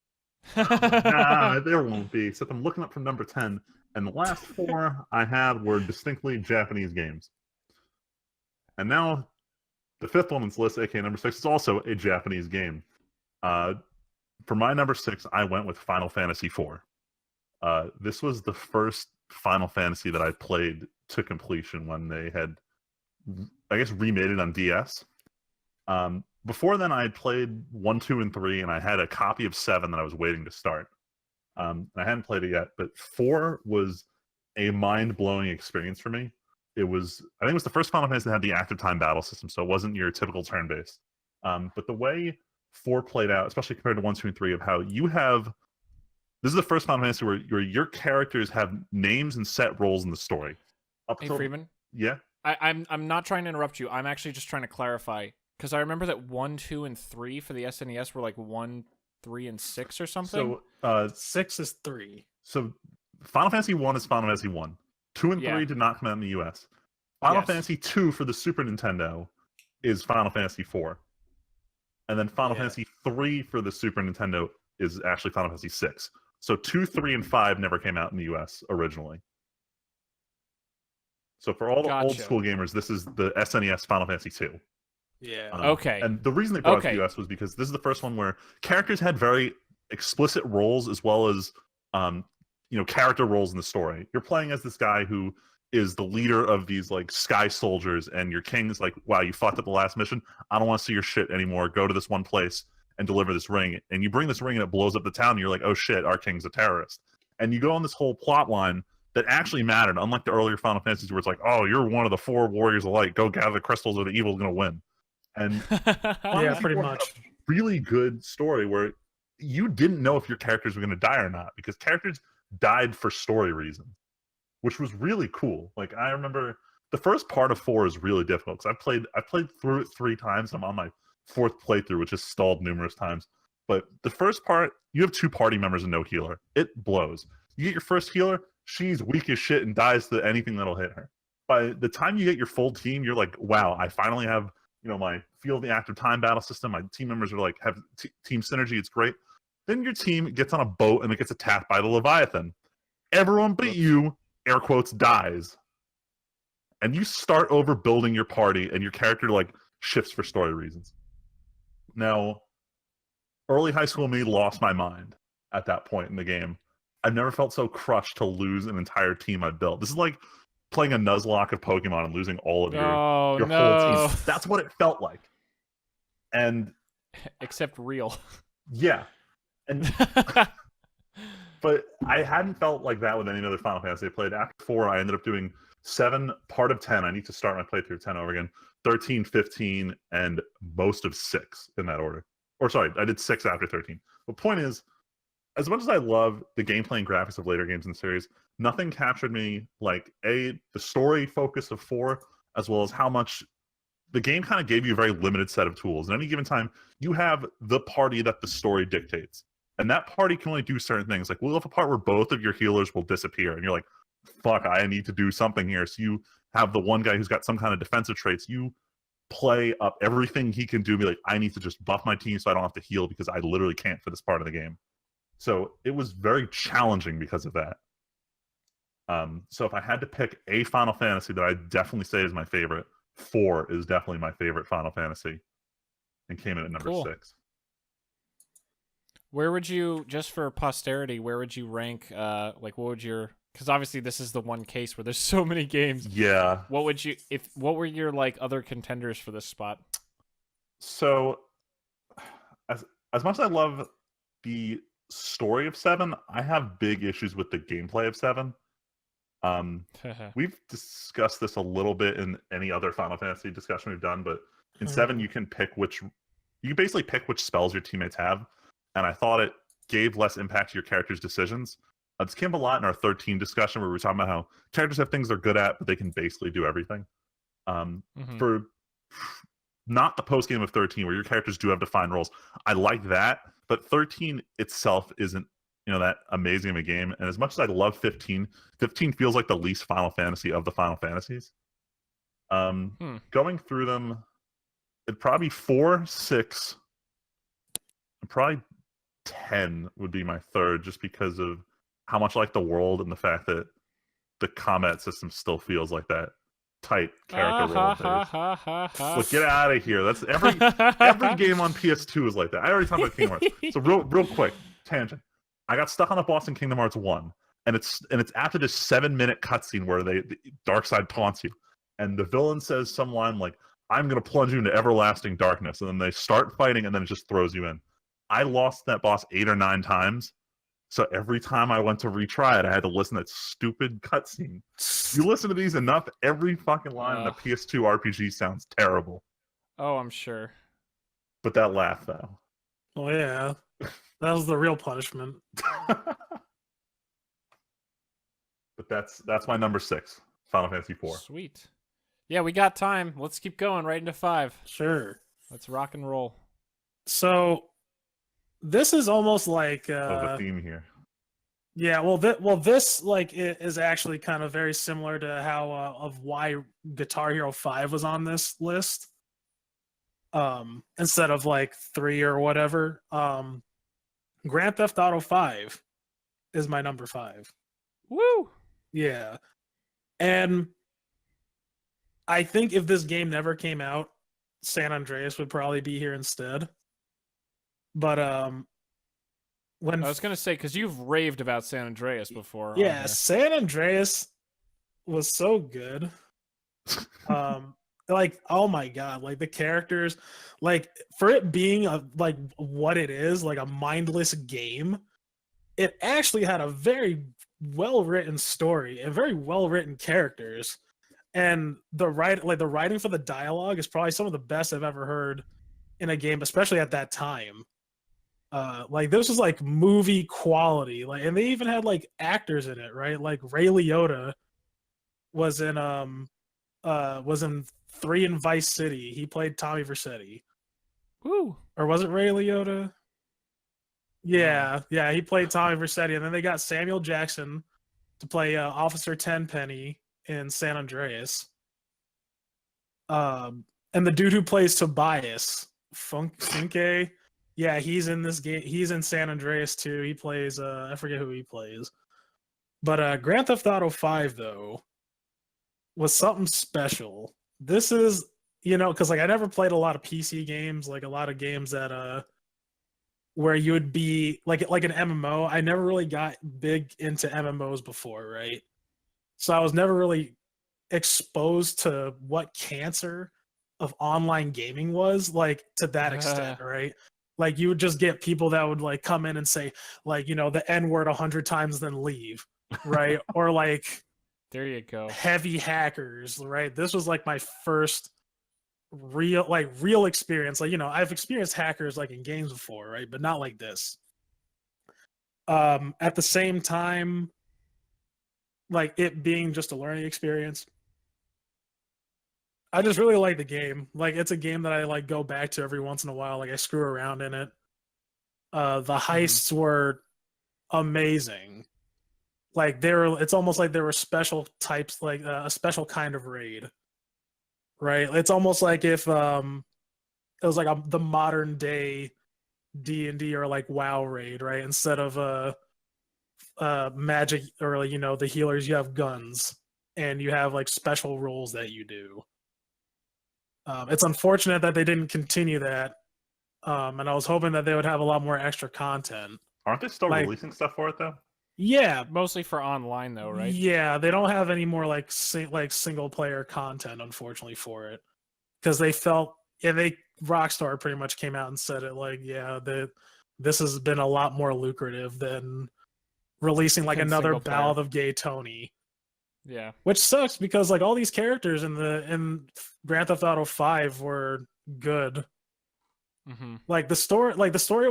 Nah, there won't be. Except I'm looking up from number 10, and the last 4 I had were distinctly Japanese games. And now the 5th one on this list, aka number 6, is also a Japanese game. For my number 6, I went with Final Fantasy IV. This was the first Final Fantasy that I played to completion when they had, I guess, remade it on DS. Before then, I had played 1, 2, and 3, and I had a copy of 7 that I was waiting to start. And I hadn't played it yet, but 4 was a mind-blowing experience for me. I think it was the first Final Fantasy that had the active time battle system, so it wasn't your typical turn-based. But the way 4 played out, especially compared to 1, 2, and 3, of how you have... This is the first Final Fantasy where your characters have names and set roles in the story. Hey, Freeman? Yeah? I'm not trying to interrupt you. I'm actually just trying to clarify. Because I remember that 1, 2, and 3 for the SNES were like 1, 3, and 6 or something. So 6 is 3. So Final Fantasy 1 is Final Fantasy 1. 2 and 3 did not come out in the US. Final Fantasy 2 for the Super Nintendo is Final Fantasy 4. And then Final Fantasy 3 for the Super Nintendo is actually Final Fantasy 6. So 2, 3, and 5 never came out in the US originally. So for all the old school gamers, this is the SNES Final Fantasy 2. Yeah. Okay. And the reason they brought it to the US was because this is the first one where characters had very explicit roles as well as character roles in the story. You're playing as this guy who is the leader of these like sky soldiers, and your king is like, wow, you fucked up the last mission. I don't want to see your shit anymore. Go to this one place and deliver this ring. And you bring this ring and it blows up the town, and you're like, oh shit, our king's a terrorist. And you go on this whole plot line that actually mattered, unlike the earlier Final Fantasies where it's like, oh, you're one of the 4 warriors of light. Go gather the crystals or the evil's going to win. And yeah, pretty much. Really good story where you didn't know if your characters were going to die or not because characters died for story reasons, which was really cool. Like I remember the first part of 4 is really difficult because I played through it 3 times. I'm on my 4th playthrough, which has stalled numerous times. But the first part, you have 2 party members and no healer. It blows. You get your first healer, she's weak as shit and dies to anything that'll hit her. By the time you get your full team, you're like, wow, I finally have, my feel the active time battle system. My team members are like, have team synergy. It's great. Then your team gets on a boat and it gets attacked by the Leviathan. Everyone but you, air quotes, dies. And you start over building your party and your character like shifts for story reasons. Now, early high school me lost my mind at that point in the game. I've never felt so crushed to lose an entire team I built. This is like playing a Nuzlocke of Pokemon and losing all of your whole team. That's what it felt like. And except real. Yeah. And but I hadn't felt like that with any other Final Fantasy I played. After 4, I ended up doing 7, part of 10. I need to start my playthrough 10 over again. 13, 15, and most of 6 in that order. Or sorry, I did 6 after 13. The point is, as much as I love the gameplay and graphics of later games in the series, nothing captured me like the story focus of 4, as well as how much the game kind of gave you a very limited set of tools. At any given time, you have the party that the story dictates. And that party can only do certain things. Like, we'll have a part where both of your healers will disappear. And you're like, fuck, I need to do something here. So you have the one guy who's got some kind of defensive traits. You play up everything he can do. Be like, I need to just buff my team so I don't have to heal because I literally can't for this part of the game. So it was very challenging because of that. So if I had to pick a Final Fantasy that I definitely say is my favorite, 4 is definitely my favorite Final Fantasy and came in at number 6. Where would you, just for posterity, where would you rank, like what would your, because obviously this is the one case where there's so many games. Yeah. What were your like other contenders for this spot? So as much as I love the story of 7, I have big issues with the gameplay of 7. We've discussed this a little bit in any other Final Fantasy discussion we've done, but in 7 you can basically pick which spells your teammates have, and I thought it gave less impact to your character's decisions. This came up a lot in our 13 discussion where we were talking about how characters have things they're good at, but they can basically do everything. For not the post game of 13 where your characters do have defined roles, I like that, but 13 itself isn't that amazing of a game. And as much as I love 15 feels like the least Final Fantasy of the Final Fantasies. Going through them, it'd probably be 4, 6, and probably 10 would be my third, just because of how much I like the world and the fact that the combat system still feels like that tight character role. Look, get out of here. That's every game on PS2 is like that. I already talked about Kingdom Hearts. So real quick tangent. I got stuck on a boss in Kingdom Hearts 1, and it's after this 7-minute cutscene where the Darkseid taunts you, and the villain says some line like, "I'm gonna plunge you into everlasting darkness," and then they start fighting, and then it just throws you in. I lost that boss 8 or 9 times, so every time I went to retry it, I had to listen to that stupid cutscene. You listen to these enough, every fucking line in the PS2 RPG sounds terrible. Oh, I'm sure. But that laugh, though. Oh yeah. That was the real punishment. But that's my number 6, Final Fantasy 4. Sweet. Yeah, we got time. Let's keep going right into 5. Sure. Let's rock and roll. So this is almost like the theme here. Yeah, this like is actually kind of very similar to how of why Guitar Hero 5 was on this list. Instead of like 3 or whatever. Grand Theft Auto 5 is my number 5. Woo! Yeah. And I think if this game never came out, San Andreas would probably be here instead. But when I was gonna say, because you've raved about San Andreas before. Yeah, San Andreas was so good. Like, oh my god, like the characters, like for it being like what it is, like a mindless game, it actually had a very well written story and very well written characters, and the writing for the dialogue is probably some of the best I've ever heard in a game, especially at that time. Like this was like movie quality, like, and they even had like actors in it, right? Like Ray Liotta was in 3 in Vice City. He played Tommy Vercetti. Woo. Or was it Ray Liotta? Yeah, yeah, he played Tommy Vercetti, and then they got Samuel Jackson to play Officer Tenpenny in San Andreas. And the dude who plays Tobias, Funke, yeah, he's in this game. He's in San Andreas too. He plays I forget who he plays. But Grand Theft Auto 5 though was something special. This is, because like I never played a lot of PC games, like a lot of games that where you would be like an MMO. I never really got big into MMOs before, right? So I was never really exposed to what cancer of online gaming was, like, to that extent, right? Like you would just get people that would like come in and say like, the N word 100 times then leave, right? Or like There you go. heavy hackers, right? This was like my first real experience. Like, I've experienced hackers like in games before, right? But not like this. At the same time, like it being just a learning experience, I just really like the game. Like it's a game that I like go back to every once in a while. Like I screw around in it. The heists were amazing. Like it's almost like there were special types, like a special kind of raid, right? It's almost like if it was like the modern day D&D or like WoW raid, right? Instead of magic or the healers, you have guns and you have like special roles that you do. It's unfortunate that they didn't continue that, and I was hoping that they would have a lot more extra content. Aren't they still Like- releasing stuff for it though? Yeah, Mostly for online though, right? yeah, they don't have any more like single player content, unfortunately, for it, because they felt, Rockstar pretty much came out and said it, like, yeah, this has been a lot more lucrative than releasing like Than another single player. Ballad of Gay Tony. Yeah. Which sucks because like all these characters in Grand Theft Auto 5 were good. Mm-hmm. Like the story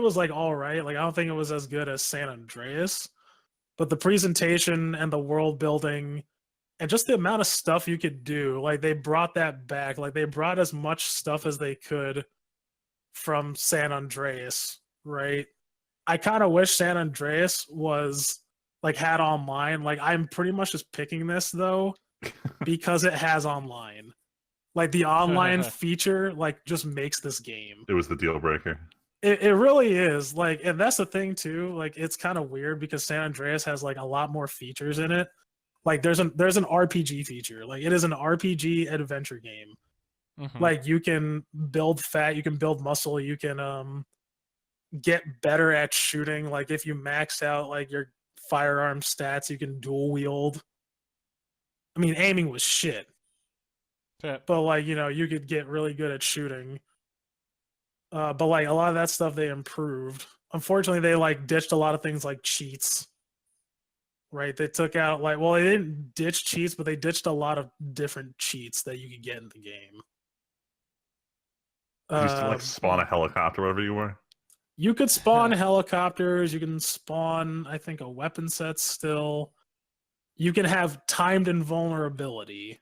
was like all right. Like I don't think it was as good as San Andreas, but the presentation and the world building and just the amount of stuff you could do, like they brought that back. Like they brought as much stuff as they could from San Andreas, right? I kind of wish San Andreas was like had online. Like I'm pretty much just picking this though because it has online. Like the online feature like just makes this game. It was the deal breaker. It really is. Like, and that's the thing too. Like it's kind of weird because San Andreas has like a lot more features in it. Like there's an RPG feature. Like it is an RPG adventure game. Mm-hmm. Like you can build fat, you can build muscle, you can get better at shooting. Like if you max out like your firearm stats, you can dual wield. I mean, aiming was shit, but like you could get really good at shooting. But like a lot of that stuff they improved. Unfortunately, they like ditched a lot of things like cheats. Right? They took out like, well, they didn't ditch cheats, but they ditched a lot of different cheats that you could get in the game. You used to like spawn a helicopter wherever you were. You could spawn helicopters. You can spawn, I think, a weapon set still. You can have timed invulnerability.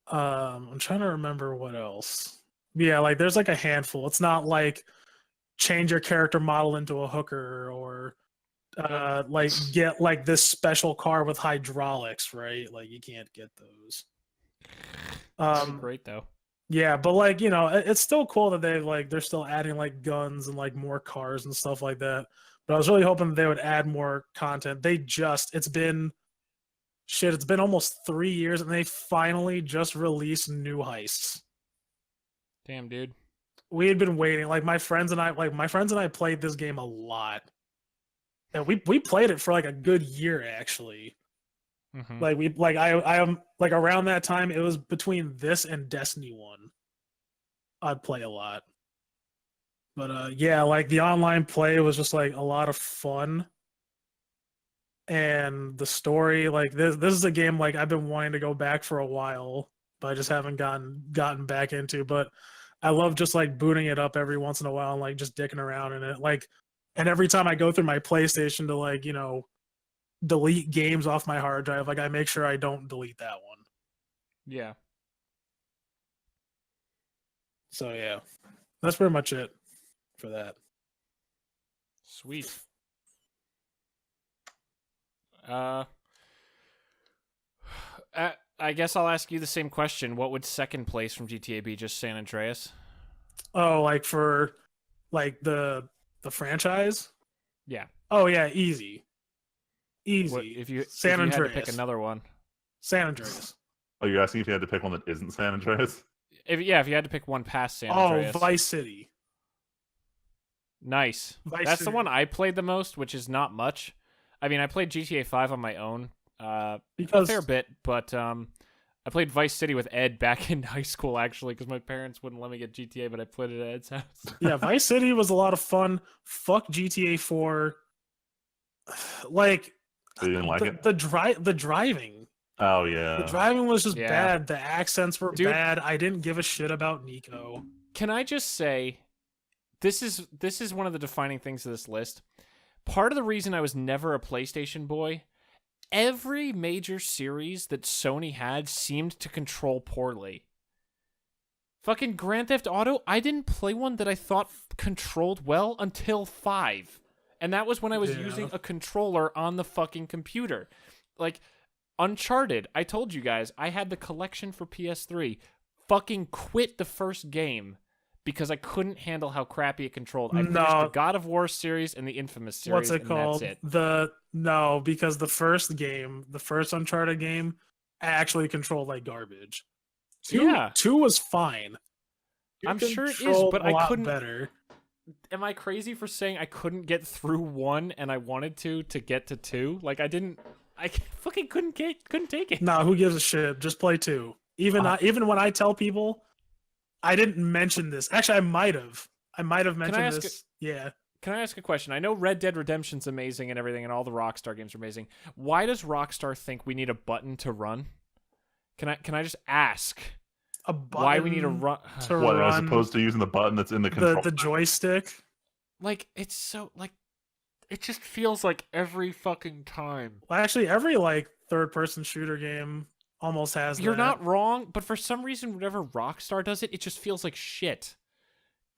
I'm trying to remember what else. Yeah, like there's like a handful. It's not like change your character model into a hooker or like get like this special car with hydraulics, right? Like you can't get those. Great though. Yeah, but like it's still cool that they're still adding like guns and like more cars and stuff like that. But I was really hoping that they would add more content. It's been almost 3 years and they finally just released new heists. Damn, dude. We had been waiting. Like my friends and I played this game a lot. And we played it for like a good year actually. Mm-hmm. Like I am like around that time it was between this and Destiny 1. I'd play a lot. But yeah, like the online play was just like a lot of fun. And the story, like this is a game like I've been wanting to go back for a while, but I just haven't gotten back into. But I love just like booting it up every once in a while and like just dicking around in it. Like, and every time I go through my PlayStation to like, delete games off my hard drive, like I make sure I don't delete that one. Yeah. So yeah, that's pretty much it for that. Sweet. I guess I'll ask you the same question. What would second place from GTA be? Just San Andreas? Oh, like for like the franchise? Yeah. Oh yeah, easy. What, if you San had to Andreas. pick another one? San Andreas. Oh, you're asking if you had to pick one that isn't San Andreas? If you had to pick one past San Andreas. Oh, Vice City. Nice. That's the one I played the most, which is not much. I mean, I played GTA 5 on my own a fair bit, but I played Vice City with Ed back in high school, actually, because my parents wouldn't let me get GTA, but I played it at Ed's house. Yeah, Vice City was a lot of fun. Fuck GTA 4. Like, So you didn't like it? The driving. Oh, yeah. The driving was just Yeah. bad. The accents were Dude. bad. I didn't give a shit about Nico. Can I just say, this is one of the defining things of this list. Part of the reason I was never a PlayStation boy, every major series that Sony had seemed to control poorly. Fucking Grand Theft Auto, I didn't play one that I thought controlled well until 5. And that was when I was using a controller on the fucking computer. Like, Uncharted, I told you guys, I had the collection for PS3. Fucking quit the first game because I couldn't handle how crappy it controlled. I finished the God of War series and the Infamous series. What's it called? That's it. Because the first Uncharted game, actually controlled like garbage. Two was fine. I'm sure it is, but I couldn't. Better. Am I crazy for saying I couldn't get through 1 and I wanted to get to 2? Like I fucking couldn't take it. Nah, who gives a shit? Just play 2. Even when I tell people, I didn't mention this. Actually, I might have mentioned this. Yeah. Can I ask a question? I know Red Dead Redemption's amazing and everything, and all the Rockstar games are amazing. Why does Rockstar think we need a button to run? Can I just ask? A button why we need a run? What, as opposed to using the button that's in the control? The joystick. Like it's so like, it just feels like every fucking time. Well, actually, every like third-person shooter game almost has. You're not wrong, but for some reason, whenever Rockstar does it, it just feels like shit.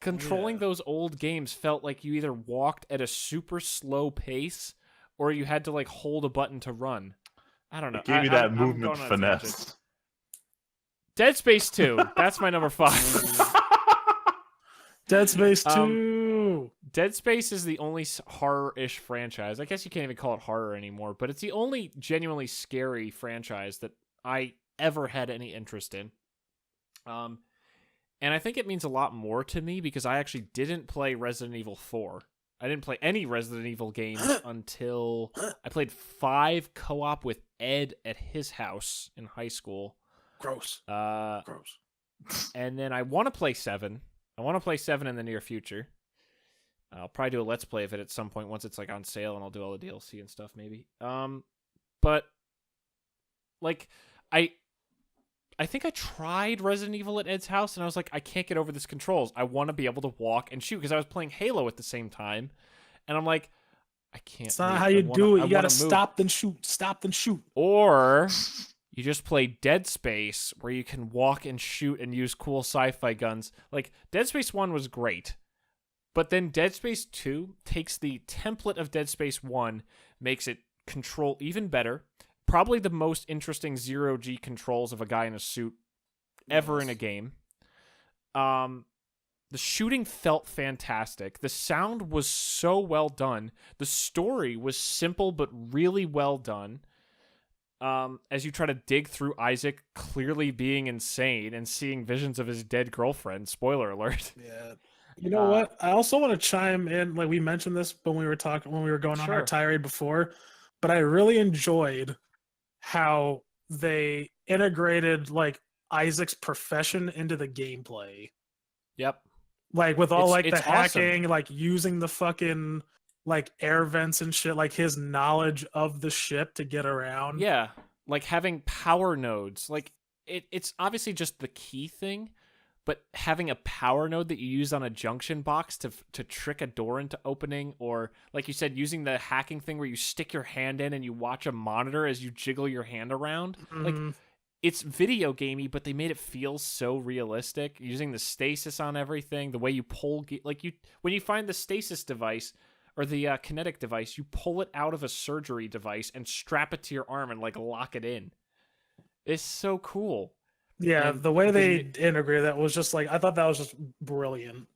Controlling those old games felt like you either walked at a super slow pace or you had to like hold a button to run. I don't know. It gave you that movement finesse. Dead Space 2. That's my number 5. Dead Space 2. Dead Space is the only horror-ish franchise. I guess you can't even call it horror anymore, but it's the only genuinely scary franchise that I ever had any interest in. And I think it means a lot more to me because I actually didn't play Resident Evil 4. I didn't play any Resident Evil games until I played 5 co-op with Ed at his house in high school. Gross. Gross. And then I want to play 7. I want to play 7 in the near future. I'll probably do a Let's Play of it at some point once it's like on sale, and I'll do all the DLC and stuff maybe. But like I think I tried Resident Evil at Ed's house, and I was like, I can't get over this controls. I want to be able to walk and shoot because I was playing Halo at the same time, and I'm like, I can't. It's not how you do it. You gotta stop then shoot. Stop then shoot. Or you just play Dead Space, where you can walk and shoot and use cool sci-fi guns. Like, Dead Space 1 was great. But then Dead Space 2 takes the template of Dead Space 1, makes it control even better. Probably the most interesting zero-G controls of a guy in a suit ever in a game. The shooting felt fantastic. The sound was so well done. The story was simple but really well done. As you try to dig through Isaac clearly being insane and seeing visions of his dead girlfriend. Spoiler alert. Yeah. You know what? I also want to chime in. Like we mentioned this when we were going on our tirade before, but I really enjoyed how they integrated like Isaac's profession into the gameplay. Yep. Like with all the hacking, awesome. like using the fucking like air vents and shit, like his knowledge of the ship to get around. Yeah, like having power nodes. Like it's obviously just the key thing, but having a power node that you use on a junction box to trick a door into opening, or like you said, using the hacking thing where you stick your hand in and you watch a monitor as you jiggle your hand around. Like, it's video gamey, but they made it feel so realistic. Using the stasis on everything, the way you pull, when you find the stasis device or the kinetic device, you pull it out of a surgery device and strap it to your arm and like lock it in. It's so cool. Yeah, And the way they integrated that was just like, I thought that was just brilliant.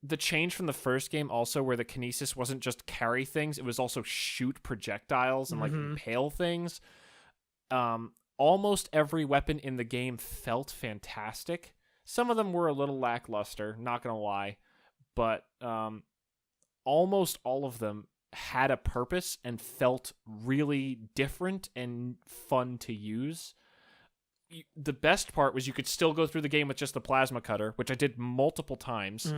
The change from the first game also, where the kinesis wasn't just carry things, it was also shoot projectiles and like impale things. Almost every weapon in the game felt fantastic. Some of them were a little lackluster, not gonna lie, but almost all of them had a purpose and felt really different and fun to use. The best part was you could still go through the game with just the plasma cutter, which I did multiple times,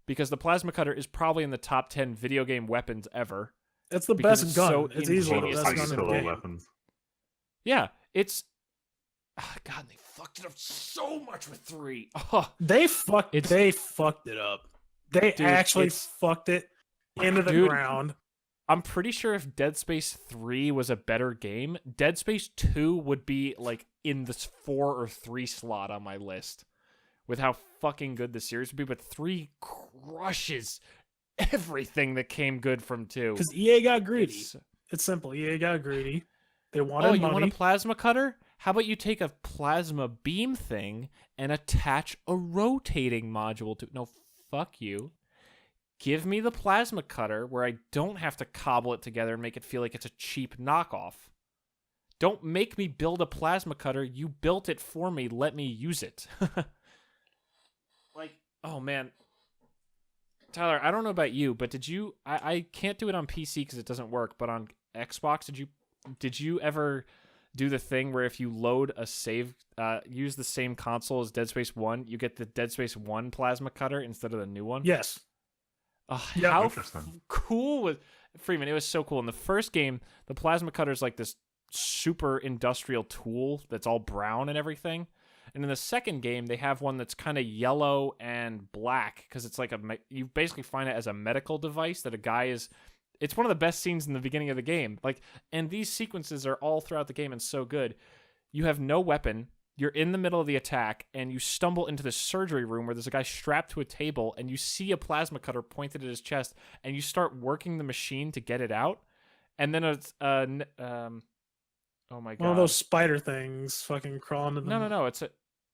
because the plasma cutter is probably in the top 10 video game weapons ever. It's the best gun. So it's easily the best Ingenious. gun in the game. Weapons. Yeah, it's... God, they fucked it up so much with 3. Oh, They fucked it up. They actually fucked it into the ground. I'm pretty sure if Dead Space 3 was a better game, Dead Space 2 would be like in this 4 or 3 slot on my list with how fucking good the series would be, but 3 crushes everything that came good from 2. Because EA got greedy. It's simple. EA got greedy. They wanted money. You want a plasma cutter? How about you take a plasma beam thing and attach a rotating module to... No, fuck you. Give me the plasma cutter where I don't have to cobble it together and make it feel like it's a cheap knockoff. Don't make me build a plasma cutter. You built it for me. Let me use it. Like, oh man. Tyler, I don't know about you, but did you... I can't do it on PC because it doesn't work, but on Xbox, did you ever do the thing where if you load a save, use the same console as Dead Space 1, you get the Dead Space 1 plasma cutter instead of the new one? Yes. Yeah, how cool was Freeman? It was so cool. In the first game, the plasma cutter is like this super industrial tool that's all brown and everything. And in the second game, they have one that's kind of yellow and black because it's like you basically find it as a medical device that a guy is. It's one of the best scenes in the beginning of the game. Like, and these sequences are all throughout the game and so good. You have no weapon. You're in the middle of the attack, and you stumble into the surgery room where there's a guy strapped to a table, and you see a plasma cutter pointed at his chest, and you start working the machine to get it out. And then it's oh my god, one of those spider things fucking crawling into the... No.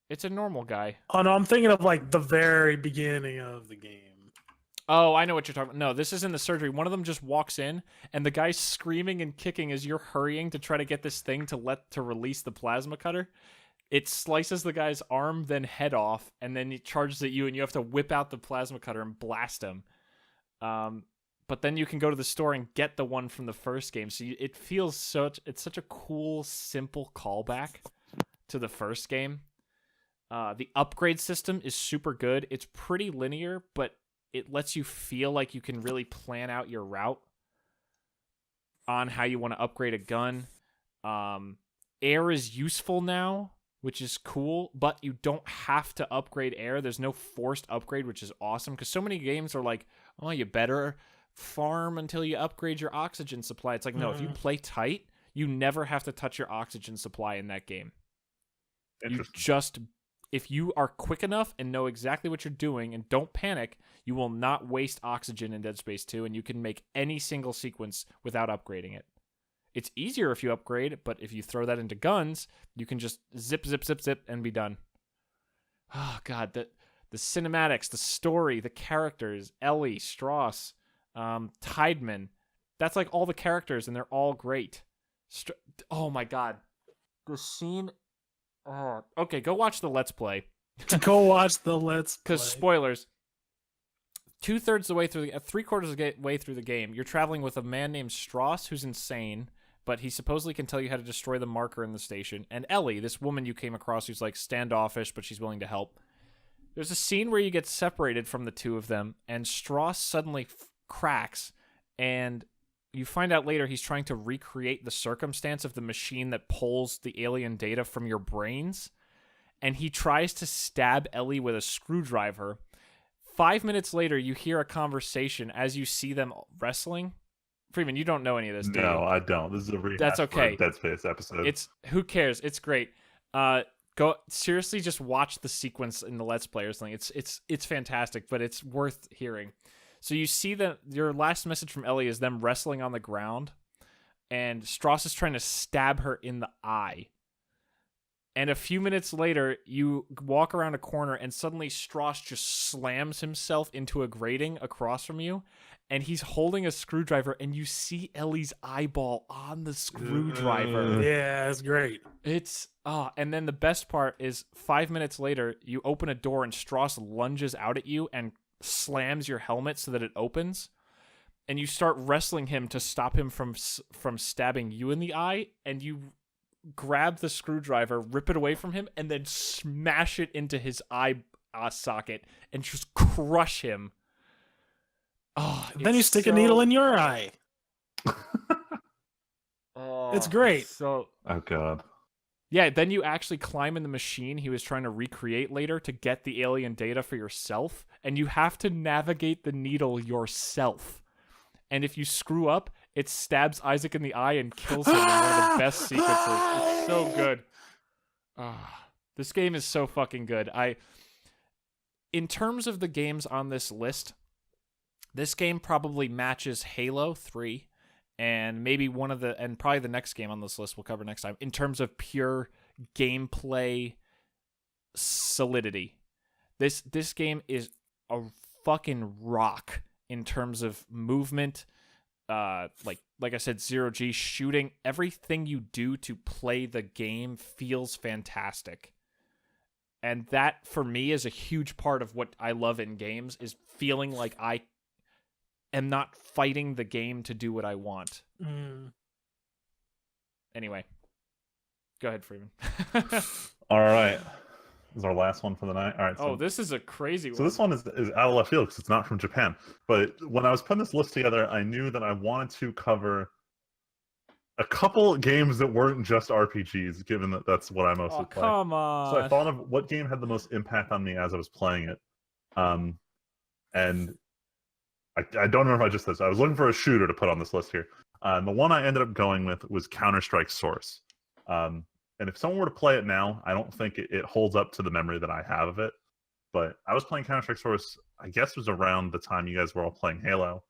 It's a normal guy. Oh no, I'm thinking of like the very beginning of the game. Oh, I know what you're talking about. No, this is in the surgery. One of them just walks in, and the guy's screaming and kicking as you're hurrying to try to get this thing to release the plasma cutter. It slices the guy's arm, then head off, and then he charges at you, and you have to whip out the plasma cutter and blast him. But then you can go to the store and get the one from the first game. So it feels it's such a cool, simple callback to the first game. The upgrade system is super good. It's pretty linear, but it lets you feel like you can really plan out your route on how you want to upgrade a gun. Air is useful now, which is cool, but you don't have to upgrade air. There's no forced upgrade, which is awesome, because so many games are like, oh, you better farm until you upgrade your oxygen supply. It's like, no, if you play tight, you never have to touch your oxygen supply in that game. If you are quick enough and know exactly what you're doing and don't panic, you will not waste oxygen in Dead Space 2, and you can make any single sequence without upgrading it. It's easier if you upgrade, but if you throw that into guns, you can just zip, zip, zip, zip, and be done. Oh, God. The cinematics, the story, the characters, Ellie, Strauss, Tideman. That's like all the characters, and they're all great. Oh, my God. The scene... okay, go watch the Let's Play. Go watch the Let's Play. Because, spoilers, 2/3 the way through, 3/4 of the way through the game, you're traveling with a man named Strauss, who's insane, but he supposedly can tell you how to destroy the marker in the station. And Ellie, this woman you came across who's like standoffish, but she's willing to help. There's a scene where you get separated from the two of them, and Strauss suddenly cracks, and you find out later he's trying to recreate the circumstance of the machine that pulls the alien data from your brains. and he tries to stab Ellie with a screwdriver. 5 minutes later, you hear a conversation as you see them wrestling. Freeman, you don't know any of this, do you? No, I don't. This is a rehash That's okay. for a Dead Space episode. Who cares? It's great. Go seriously, just watch the sequence in the Let's Players thing. It's fantastic, but it's worth hearing. So you see your last message from Ellie is them wrestling on the ground, and Strauss is trying to stab her in the eye. And a few minutes later, you walk around a corner, and suddenly Strauss just slams himself into a grating across from you, and he's holding a screwdriver, and you see Ellie's eyeball on the screwdriver. Yeah, it's great. And then the best part is 5 minutes later, you open a door, and Strauss lunges out at you and slams your helmet so that it opens, and you start wrestling him to stop him from stabbing you in the eye, and you grab the screwdriver, rip it away from him, and then smash it into his eye socket and just crush him. Oh, Then you stick a needle in your eye. Oh, it's great. So, oh god. Yeah, then you actually climb in the machine he was trying to recreate later to get the alien data for yourself, and you have to navigate the needle yourself. And if you screw up, it stabs Isaac in the eye and kills him in one of the best sequences. It's so good. This game is so fucking good. In terms of the games on this list, this game probably matches Halo 3 and maybe and probably the next game on this list we'll cover next time in terms of pure gameplay solidity. This game is a fucking rock in terms of movement, like I said, 0G shooting. Everything you do to play the game feels fantastic. And that, for me, is a huge part of what I love in games, is feeling like I am not fighting the game to do what I want. Anyway, go ahead, Freeman. All right. This is our last one for the night. All right. So, this is a crazy one. So this one is out of left field because it's not from Japan. But when I was putting this list together, I knew that I wanted to cover a couple games that weren't just RPGs, given that that's what I mostly play. Come on. So I thought of what game had the most impact on me as I was playing it. And I don't remember if I just said this. I was looking for a shooter to put on this list here. The one I ended up going with was Counter-Strike Source. And if someone were to play it now, I don't think it holds up to the memory that I have of it. But I was playing Counter-Strike Source, I guess it was around the time you guys were all playing Halo.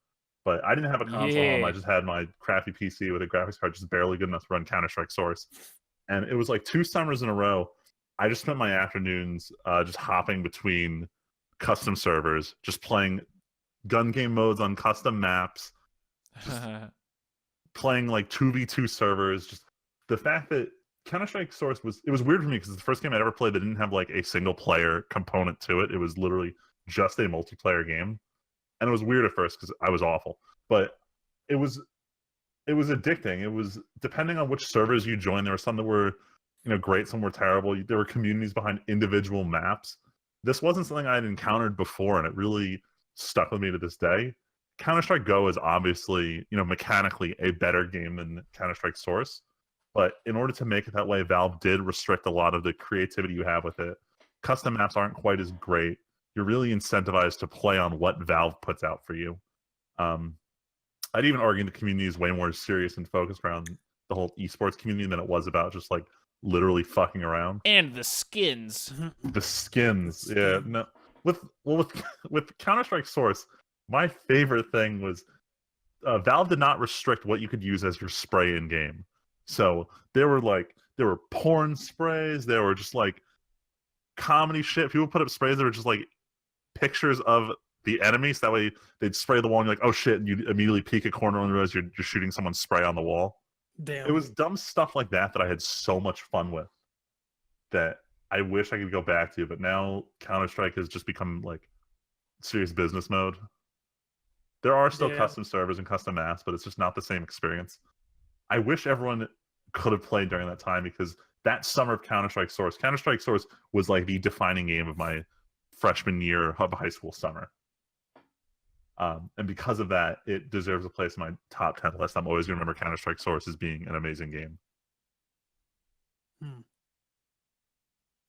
But I didn't have a console. I just had my crappy PC with a graphics card just barely good enough to run Counter-Strike Source. And it was like 2 summers in a row. I just spent my afternoons just hopping between custom servers, just playing gun game modes on custom maps, just playing like 2v2 servers. Just the fact that Counter-Strike Source was weird for me because it's the first game I'd ever played that didn't have like a single player component to it. It was literally just a multiplayer game. And it was weird at first because I was awful. But it was addicting. It was, depending on which servers you joined, there were some that were, great, some were terrible. There were communities behind individual maps. This wasn't something I had encountered before, and it really stuck with me to this day. Counter-Strike Go is obviously, mechanically a better game than Counter-Strike Source. But in order to make it that way, Valve did restrict a lot of the creativity you have with it. Custom maps aren't quite as great. You're really incentivized to play on what Valve puts out for you. I'd even argue the community is way more serious and focused around the whole esports community than it was about just like literally fucking around. And the skins. The skins. Yeah. No. With Counter-Strike Source, my favorite thing was Valve did not restrict what you could use as your spray in game. So there were porn sprays, there were just like comedy shit. People put up sprays that were just like pictures of the enemies. That way they'd spray the wall and you're like, oh shit, and you immediately peek a corner and realize you're just shooting someone's spray on the wall. Damn. It was dumb stuff like that I had so much fun with that I wish I could go back to, but now Counter-Strike has just become like serious business mode. There are still custom servers and custom maps, but it's just not the same experience. I wish everyone could have played during that time because that summer of Counter-Strike Source was like the defining game of my freshman year of high school summer. And because of that, it deserves a place in my top 10 list. I'm always going to remember Counter-Strike Source as being an amazing game.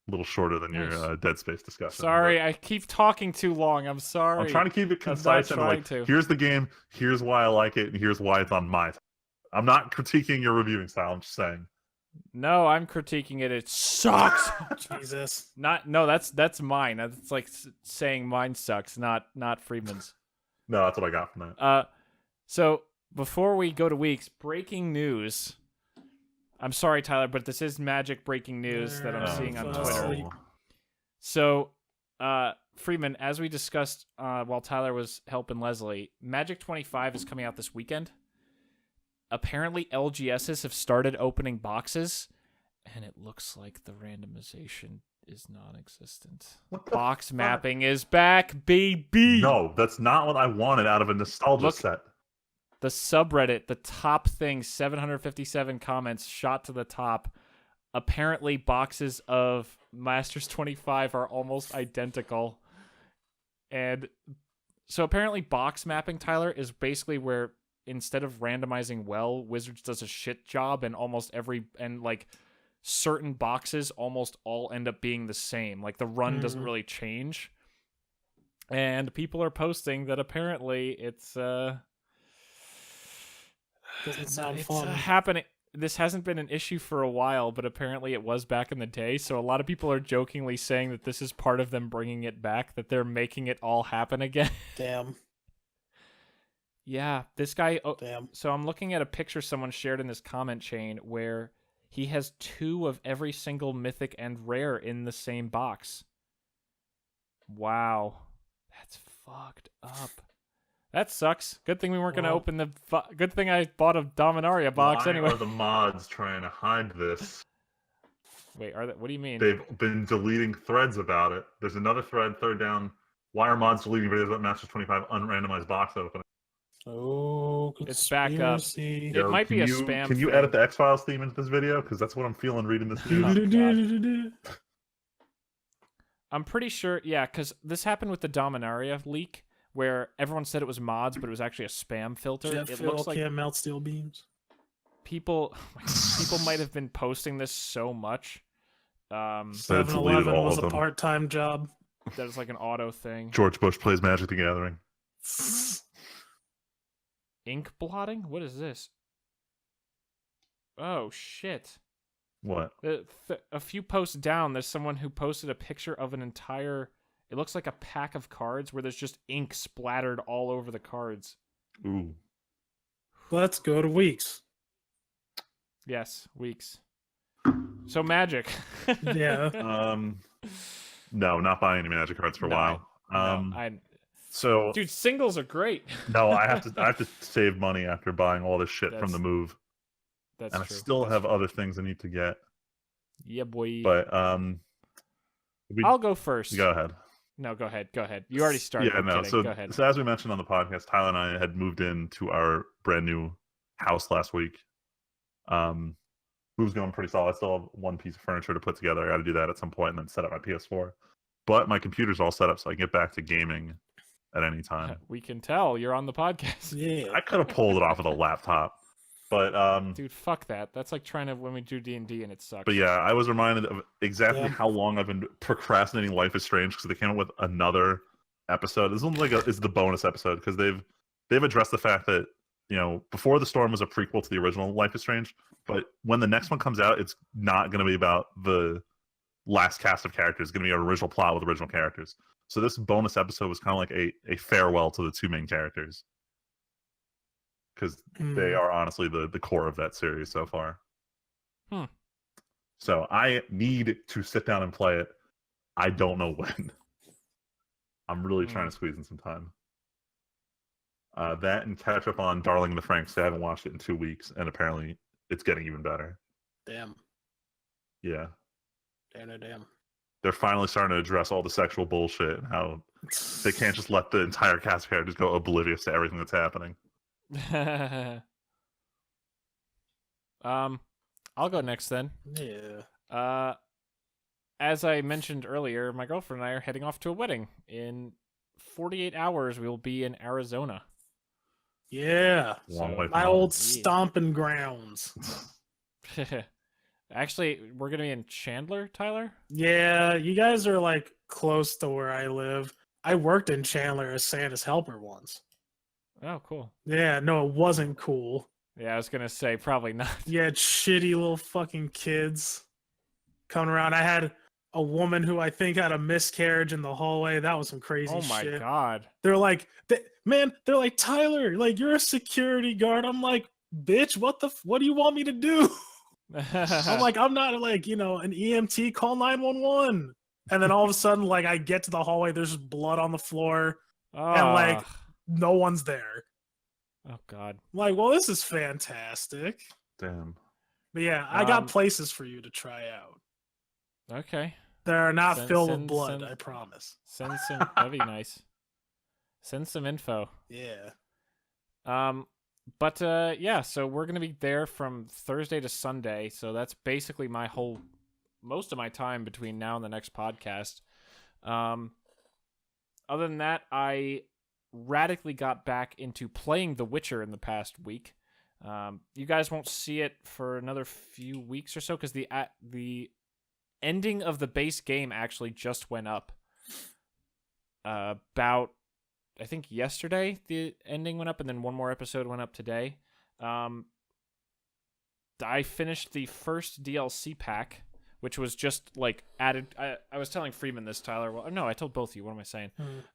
A little shorter than Nice. your Dead Space discussion. Sorry, I keep talking too long. I'm sorry. I'm trying to keep it I'm not concise and trying like, to. here's the game, here's why I like it, and here's why it's on my time. I'm not critiquing your reviewing style. I'm just saying. No, I'm critiquing it. It sucks. Jesus. No, that's mine. That's like saying mine sucks, not Freeman's. No, that's what I got from that. So before we go to weeks, breaking news. I'm sorry, Tyler, but this is Magic breaking news that I'm seeing on Twitter. So, Freeman, as we discussed while Tyler was helping Leslie, Magic 25 is coming out this weekend. Apparently, LGSs have started opening boxes, and it looks like the randomization is non-existent. Box mapping is back, baby! No, that's not what I wanted out of a nostalgia set. The subreddit, the top thing, 757 comments shot to the top. Apparently, boxes of Masters 25 are almost identical. And so apparently box mapping, Tyler, is basically where instead of randomizing well, Wizards does a shit job and like certain boxes almost all end up being the same. Like the run doesn't really change. And people are posting that apparently it's Doesn't sound fun. happening. This hasn't been an issue for a while, but apparently it was back in the day. So a lot of people are jokingly saying that this is part of them bringing it back, that they're making it all happen again. Damn. Yeah, this guy. Damn. So I'm looking at a picture someone shared in this comment chain where he has 2 of every single mythic and rare in the same box. Wow, that's fucked up. That sucks. Good thing we weren't going to open the... Good thing I bought a Dominaria box anyway. Why are the mods trying to hide this? Wait, what do you mean? They've been deleting threads about it. There's another thread, third down. Why are mods deleting videos about Masters 25 unrandomized box opening? Oh, it's back up. conspiracy. It might be a spam Can you thing. edit the X-Files theme into this video? Because that's what I'm feeling reading this news. I'm pretty sure, yeah, because this happened with the Dominaria leak, where everyone said it was mods, but it was actually a spam filter. Jet It fuel looks like can't melt steel beams. people might have been posting this so much. So it's deleted 7-Eleven all was of a them. part-time job. That is like an auto thing. George Bush plays Magic the Gathering. Ink blotting? What is this? Oh, shit. What? A few posts down, there's someone who posted a picture of an entire... It looks like a pack of cards where there's just ink splattered all over the cards. Ooh. Let's go to weeks. Yes, weeks. So Magic. Yeah. No, not buying any Magic cards for a while. So dude, singles are great. No, I have to save money after buying all this shit from the move. That's and true. I still have other things I need to get. Yeah, boy. But I'll go first. Go ahead. No, go ahead. Go ahead. You already started. Yeah, no. So, go ahead. So as we mentioned on the podcast, Tyler and I had moved into our brand new house last week. Move's going pretty solid. I still have one piece of furniture to put together. I got to do that at some point and then set up my PS4. But my computer's all set up so I can get back to gaming at any time. We can tell you're on the podcast. Yeah. I could have pulled it off with a laptop. But dude, fuck that. That's like trying to when we do D&D and it sucks. But yeah, I was reminded of exactly how long I've been procrastinating Life is Strange because they came up with another episode. This one's is the bonus episode because they've addressed the fact that, you know, Before the Storm was a prequel to the original Life is Strange, but when the next one comes out, it's not going to be about the last cast of characters. It's going to be an original plot with original characters. So this bonus episode was kind of like a farewell to the two main characters. Because they are honestly the core of that series so far. So I need to sit down and play it. I don't know when. I'm really trying to squeeze in some time. That and catch up on Darling in the Franxx. I haven't watched it in 2 weeks, and apparently it's getting even better. Damn. Yeah. Damn. They're finally starting to address all the sexual bullshit and how they can't just let the entire cast of characters go oblivious to everything that's happening. I'll go next then. Yeah. As I mentioned earlier, my girlfriend and I are heading off to a wedding. In 48 hours, we will be in Arizona. Yeah. Long way My from old home. stomping grounds. Actually, we're gonna be in Chandler, Tyler. Yeah, you guys are like close to where I live. I worked in Chandler as Santa's helper once. Oh, cool. Yeah, no, it wasn't cool. Yeah, I was gonna say probably not. You had shitty little fucking kids coming around. I had a woman who I think had a miscarriage in the hallway. That was some crazy Oh my shit. god. They're like, they're like, Tyler, like you're a security guard. I'm like, bitch, what do you want me to do? I'm like, I'm not like, an EMT, call 911. And then all of a sudden, like I get to the hallway, there's just blood on the floor, and like Ah. no one's there. Oh god. I'm like, well, this is fantastic. Damn. But yeah, I got Um, places for you to try out. Okay. That are not Send- filled send- with blood, send- I promise. Send some. That'd be nice. Send some info. Yeah. But yeah, so we're gonna be there from Thursday to Sunday. So that's basically most of my time between now and the next podcast. Other than that, I radically got back into playing The Witcher in the past week. You guys won't see it for another few weeks or so because the ending of the base game actually just went up. About, I think yesterday the ending went up, and then one more episode went up today. I finished the first DLC pack, which was just like added. I was telling Freeman this, Tyler. Well, no, I told both of you. What am I saying?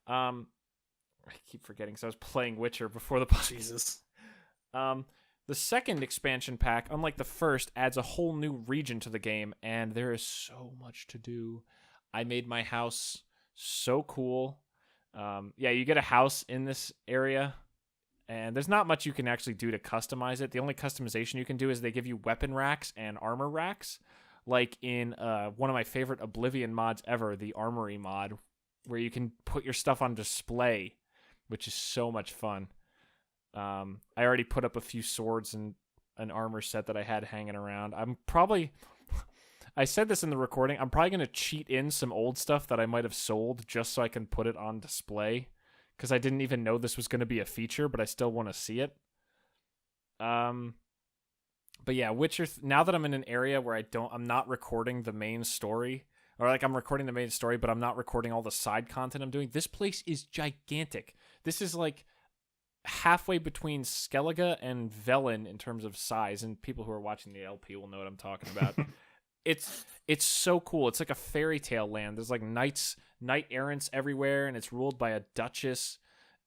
I keep forgetting because I was playing Witcher before the podcast. Jesus. The second expansion pack, unlike the first, adds a whole new region to the game, and there is so much to do. I made my house so cool. Yeah, you get a house in this area, and there's not much you can actually do to customize it. The only customization you can do is they give you weapon racks and armor racks, like in one of my favorite Oblivion mods ever, the Armory mod, where you can put your stuff on display, which is so much fun. I already put up a few swords and an armor set that I had hanging around. I said this in the recording, I'm probably going to cheat in some old stuff that I might have sold just so I can put it on display, because I didn't even know this was going to be a feature, but I still want to see it. But yeah, Witcher, now that I'm in an area where I'm not recording the main story, or like I'm recording the main story, but I'm not recording all the side content I'm doing, this place is gigantic. This is like halfway between Skellige and Velen in terms of size, and people who are watching the LP will know what I'm talking about. It's so cool. It's like a fairy tale land. There's like knight errants everywhere, and it's ruled by a duchess,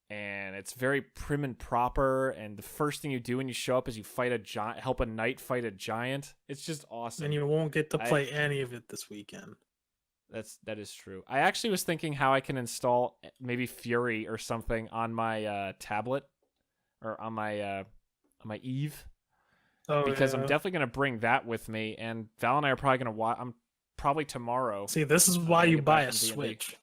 and it's very prim and proper. And the first thing you do when you show up is you help a knight fight a giant. It's just awesome. And you won't get to play any of it this weekend. That is true. I actually was thinking how I can install maybe Fury or something on my tablet or on my Eve. Oh, because yeah. I'm definitely going to bring that with me, and Val and I are probably going to watch. I'm probably tomorrow. See, this is why you get buy back a from D&D. Switch.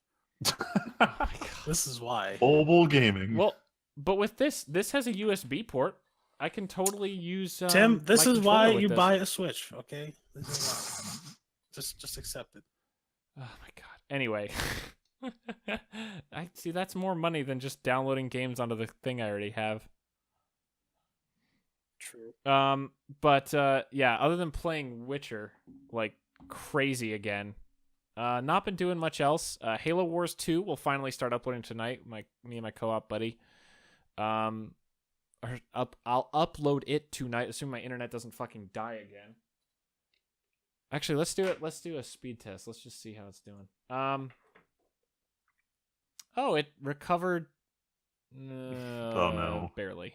Oh my God. This is why. Mobile gaming. Well, but with this has a USB port. I can totally use. Tim, this my is why controller with you this. buy a Switch. Okay, this is why. Just accept it. Oh my God. Anyway, I see that's more money than just downloading games onto the thing I already have. True. But yeah, other than playing Witcher like crazy again, not been doing much else. Halo Wars 2 will finally start uploading tonight. Me and my co-op buddy. I'll upload it tonight, assuming my internet doesn't fucking die again. Actually, let's do it. Let's do a speed test. Let's just see how it's doing. Oh, it recovered. Oh no, barely.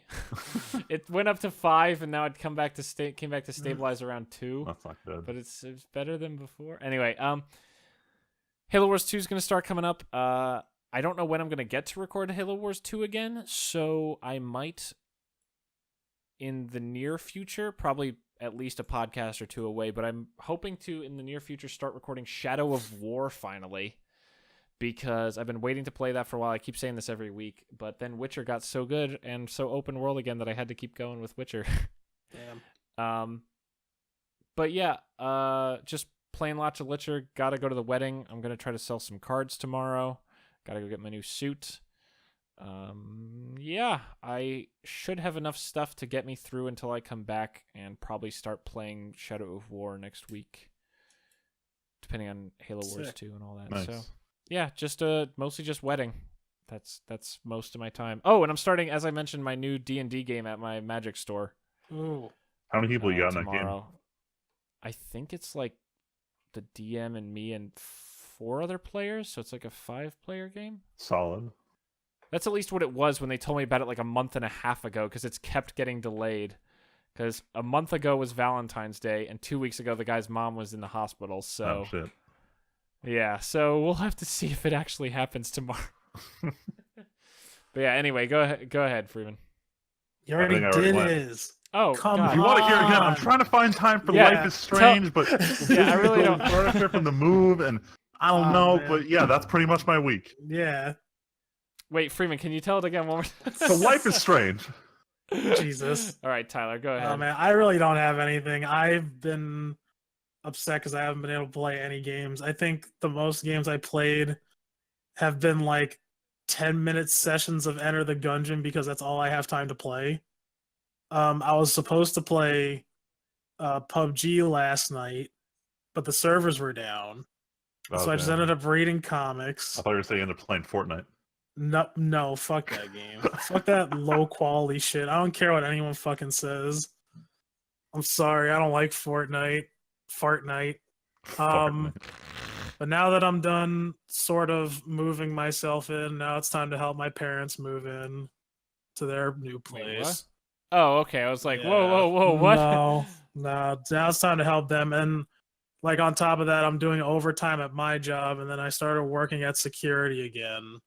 It went up to 5, and now it came back to stabilize around 2. that's not good. But it's better than before. Anyway, Halo Wars 2 is going to start coming up. I don't know when I'm going to get to record Halo Wars 2 again, so I might in the near future, probably at least a podcast or two away, but I'm hoping to in the near future start recording Shadow of War finally. Because I've been waiting to play that for a while. I keep saying this every week, but then Witcher got so good and so open world again that I had to keep going with Witcher. Damn. But yeah, just playing lots of Witcher. Gotta go to the wedding. I'm gonna try to sell some cards tomorrow. Gotta go get my new suit. Yeah, I should have enough stuff to get me through until I come back and probably start playing Shadow of War next week, depending on Halo Wars Sick. 2 and all that. Nice. So yeah, just mostly just wedding. That's most of my time. Oh, and I'm starting, as I mentioned, my new D&D game at my Magic store. Ooh. How many people you got in that game? tomorrow. I think it's like the DM and me and 4 other players, so it's like a 5-player game. Solid. That's at least what it was when they told me about it like a month and a half ago, because it's kept getting delayed. Because a month ago was Valentine's Day, and 2 weeks ago the guy's mom was in the hospital. So Oh shit. yeah, so we'll have to see if it actually happens tomorrow. But yeah, anyway, go ahead, Freeman. You already think I already did went. his. Oh, Come God. If you want to hear it again, I'm on. trying to find time for Yeah, Life is Strange, but Yeah, I really don't. furniture from the move, and I don't Oh, know, man. but yeah, that's pretty much my week. Yeah. Wait, Freeman, can you tell it again one more time? So Life is Strange. Jesus. All right, Tyler, go ahead. Oh man, I really don't have anything. I've been upset because I haven't been able to play any games. I think the most games I played have been like 10-minute sessions of Enter the Gungeon because that's all I have time to play. I was supposed to play PUBG last night, but the servers were down. So I just ended up reading comics. I thought you were saying you ended up playing Fortnite. No, fuck that game. Fuck that low quality shit. I don't care what anyone fucking says. I'm sorry, I don't like Fortnite. But now that I'm done sort of moving myself in, now it's time to help my parents move in to their new Wait, what? place. Oh, okay. I was like, Yeah. whoa, what? No, now it's time to help them. And like on top of that, I'm doing overtime at my job, and then I started working at security again.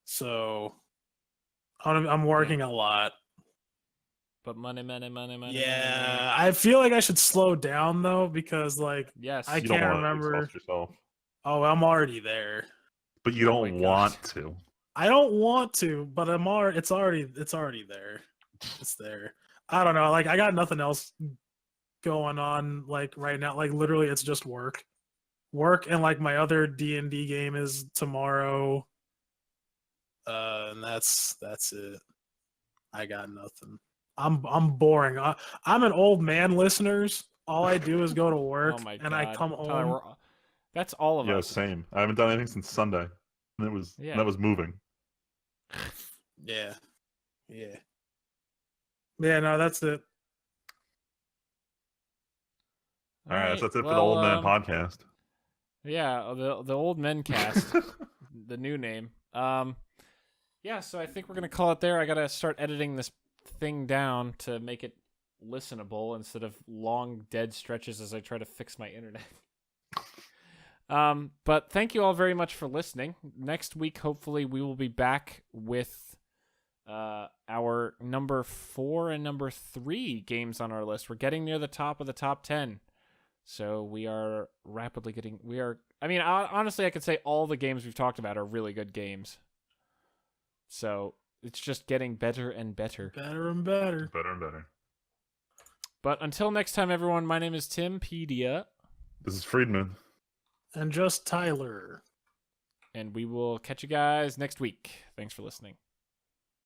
So I'm working a lot. But money. Yeah, I feel like I should slow down though because like Yes. I You don't can't want to remember. exhaust yourself, Oh, I'm already there. but you Oh my don't God. want to. I don't want to, but it's already there. It's there. I don't know. Like I got nothing else going on like right now. Like literally, it's just work, and like my other D&D game is tomorrow. And that's it. I got nothing. I'm boring. I'm an old man, listeners. All I do is go to work Oh my God. and I come home. Tyler, that's all of Yeah, us. same. I haven't done anything since Sunday, and Yeah. that was moving. Yeah. Yeah. Yeah, no, that's it. All right, so that's it for the well, Old Man podcast. Yeah, the Old Men cast, the new name. Yeah, so I think we're gonna call it there. I gotta start editing this thing down to make it listenable instead of long dead stretches as I try to fix my internet. But thank you all very much for listening. Next week, hopefully, we will be back with our number 4 and number 3 games on our list. We're getting near the top of the top 10. So we are rapidly getting... honestly, I could say all the games we've talked about are really good games. So it's just getting better and better. Better and better. Better and better. But until next time, everyone, my name is Timpedia. This is Friedman. And just Tyler. And we will catch you guys next week. Thanks for listening.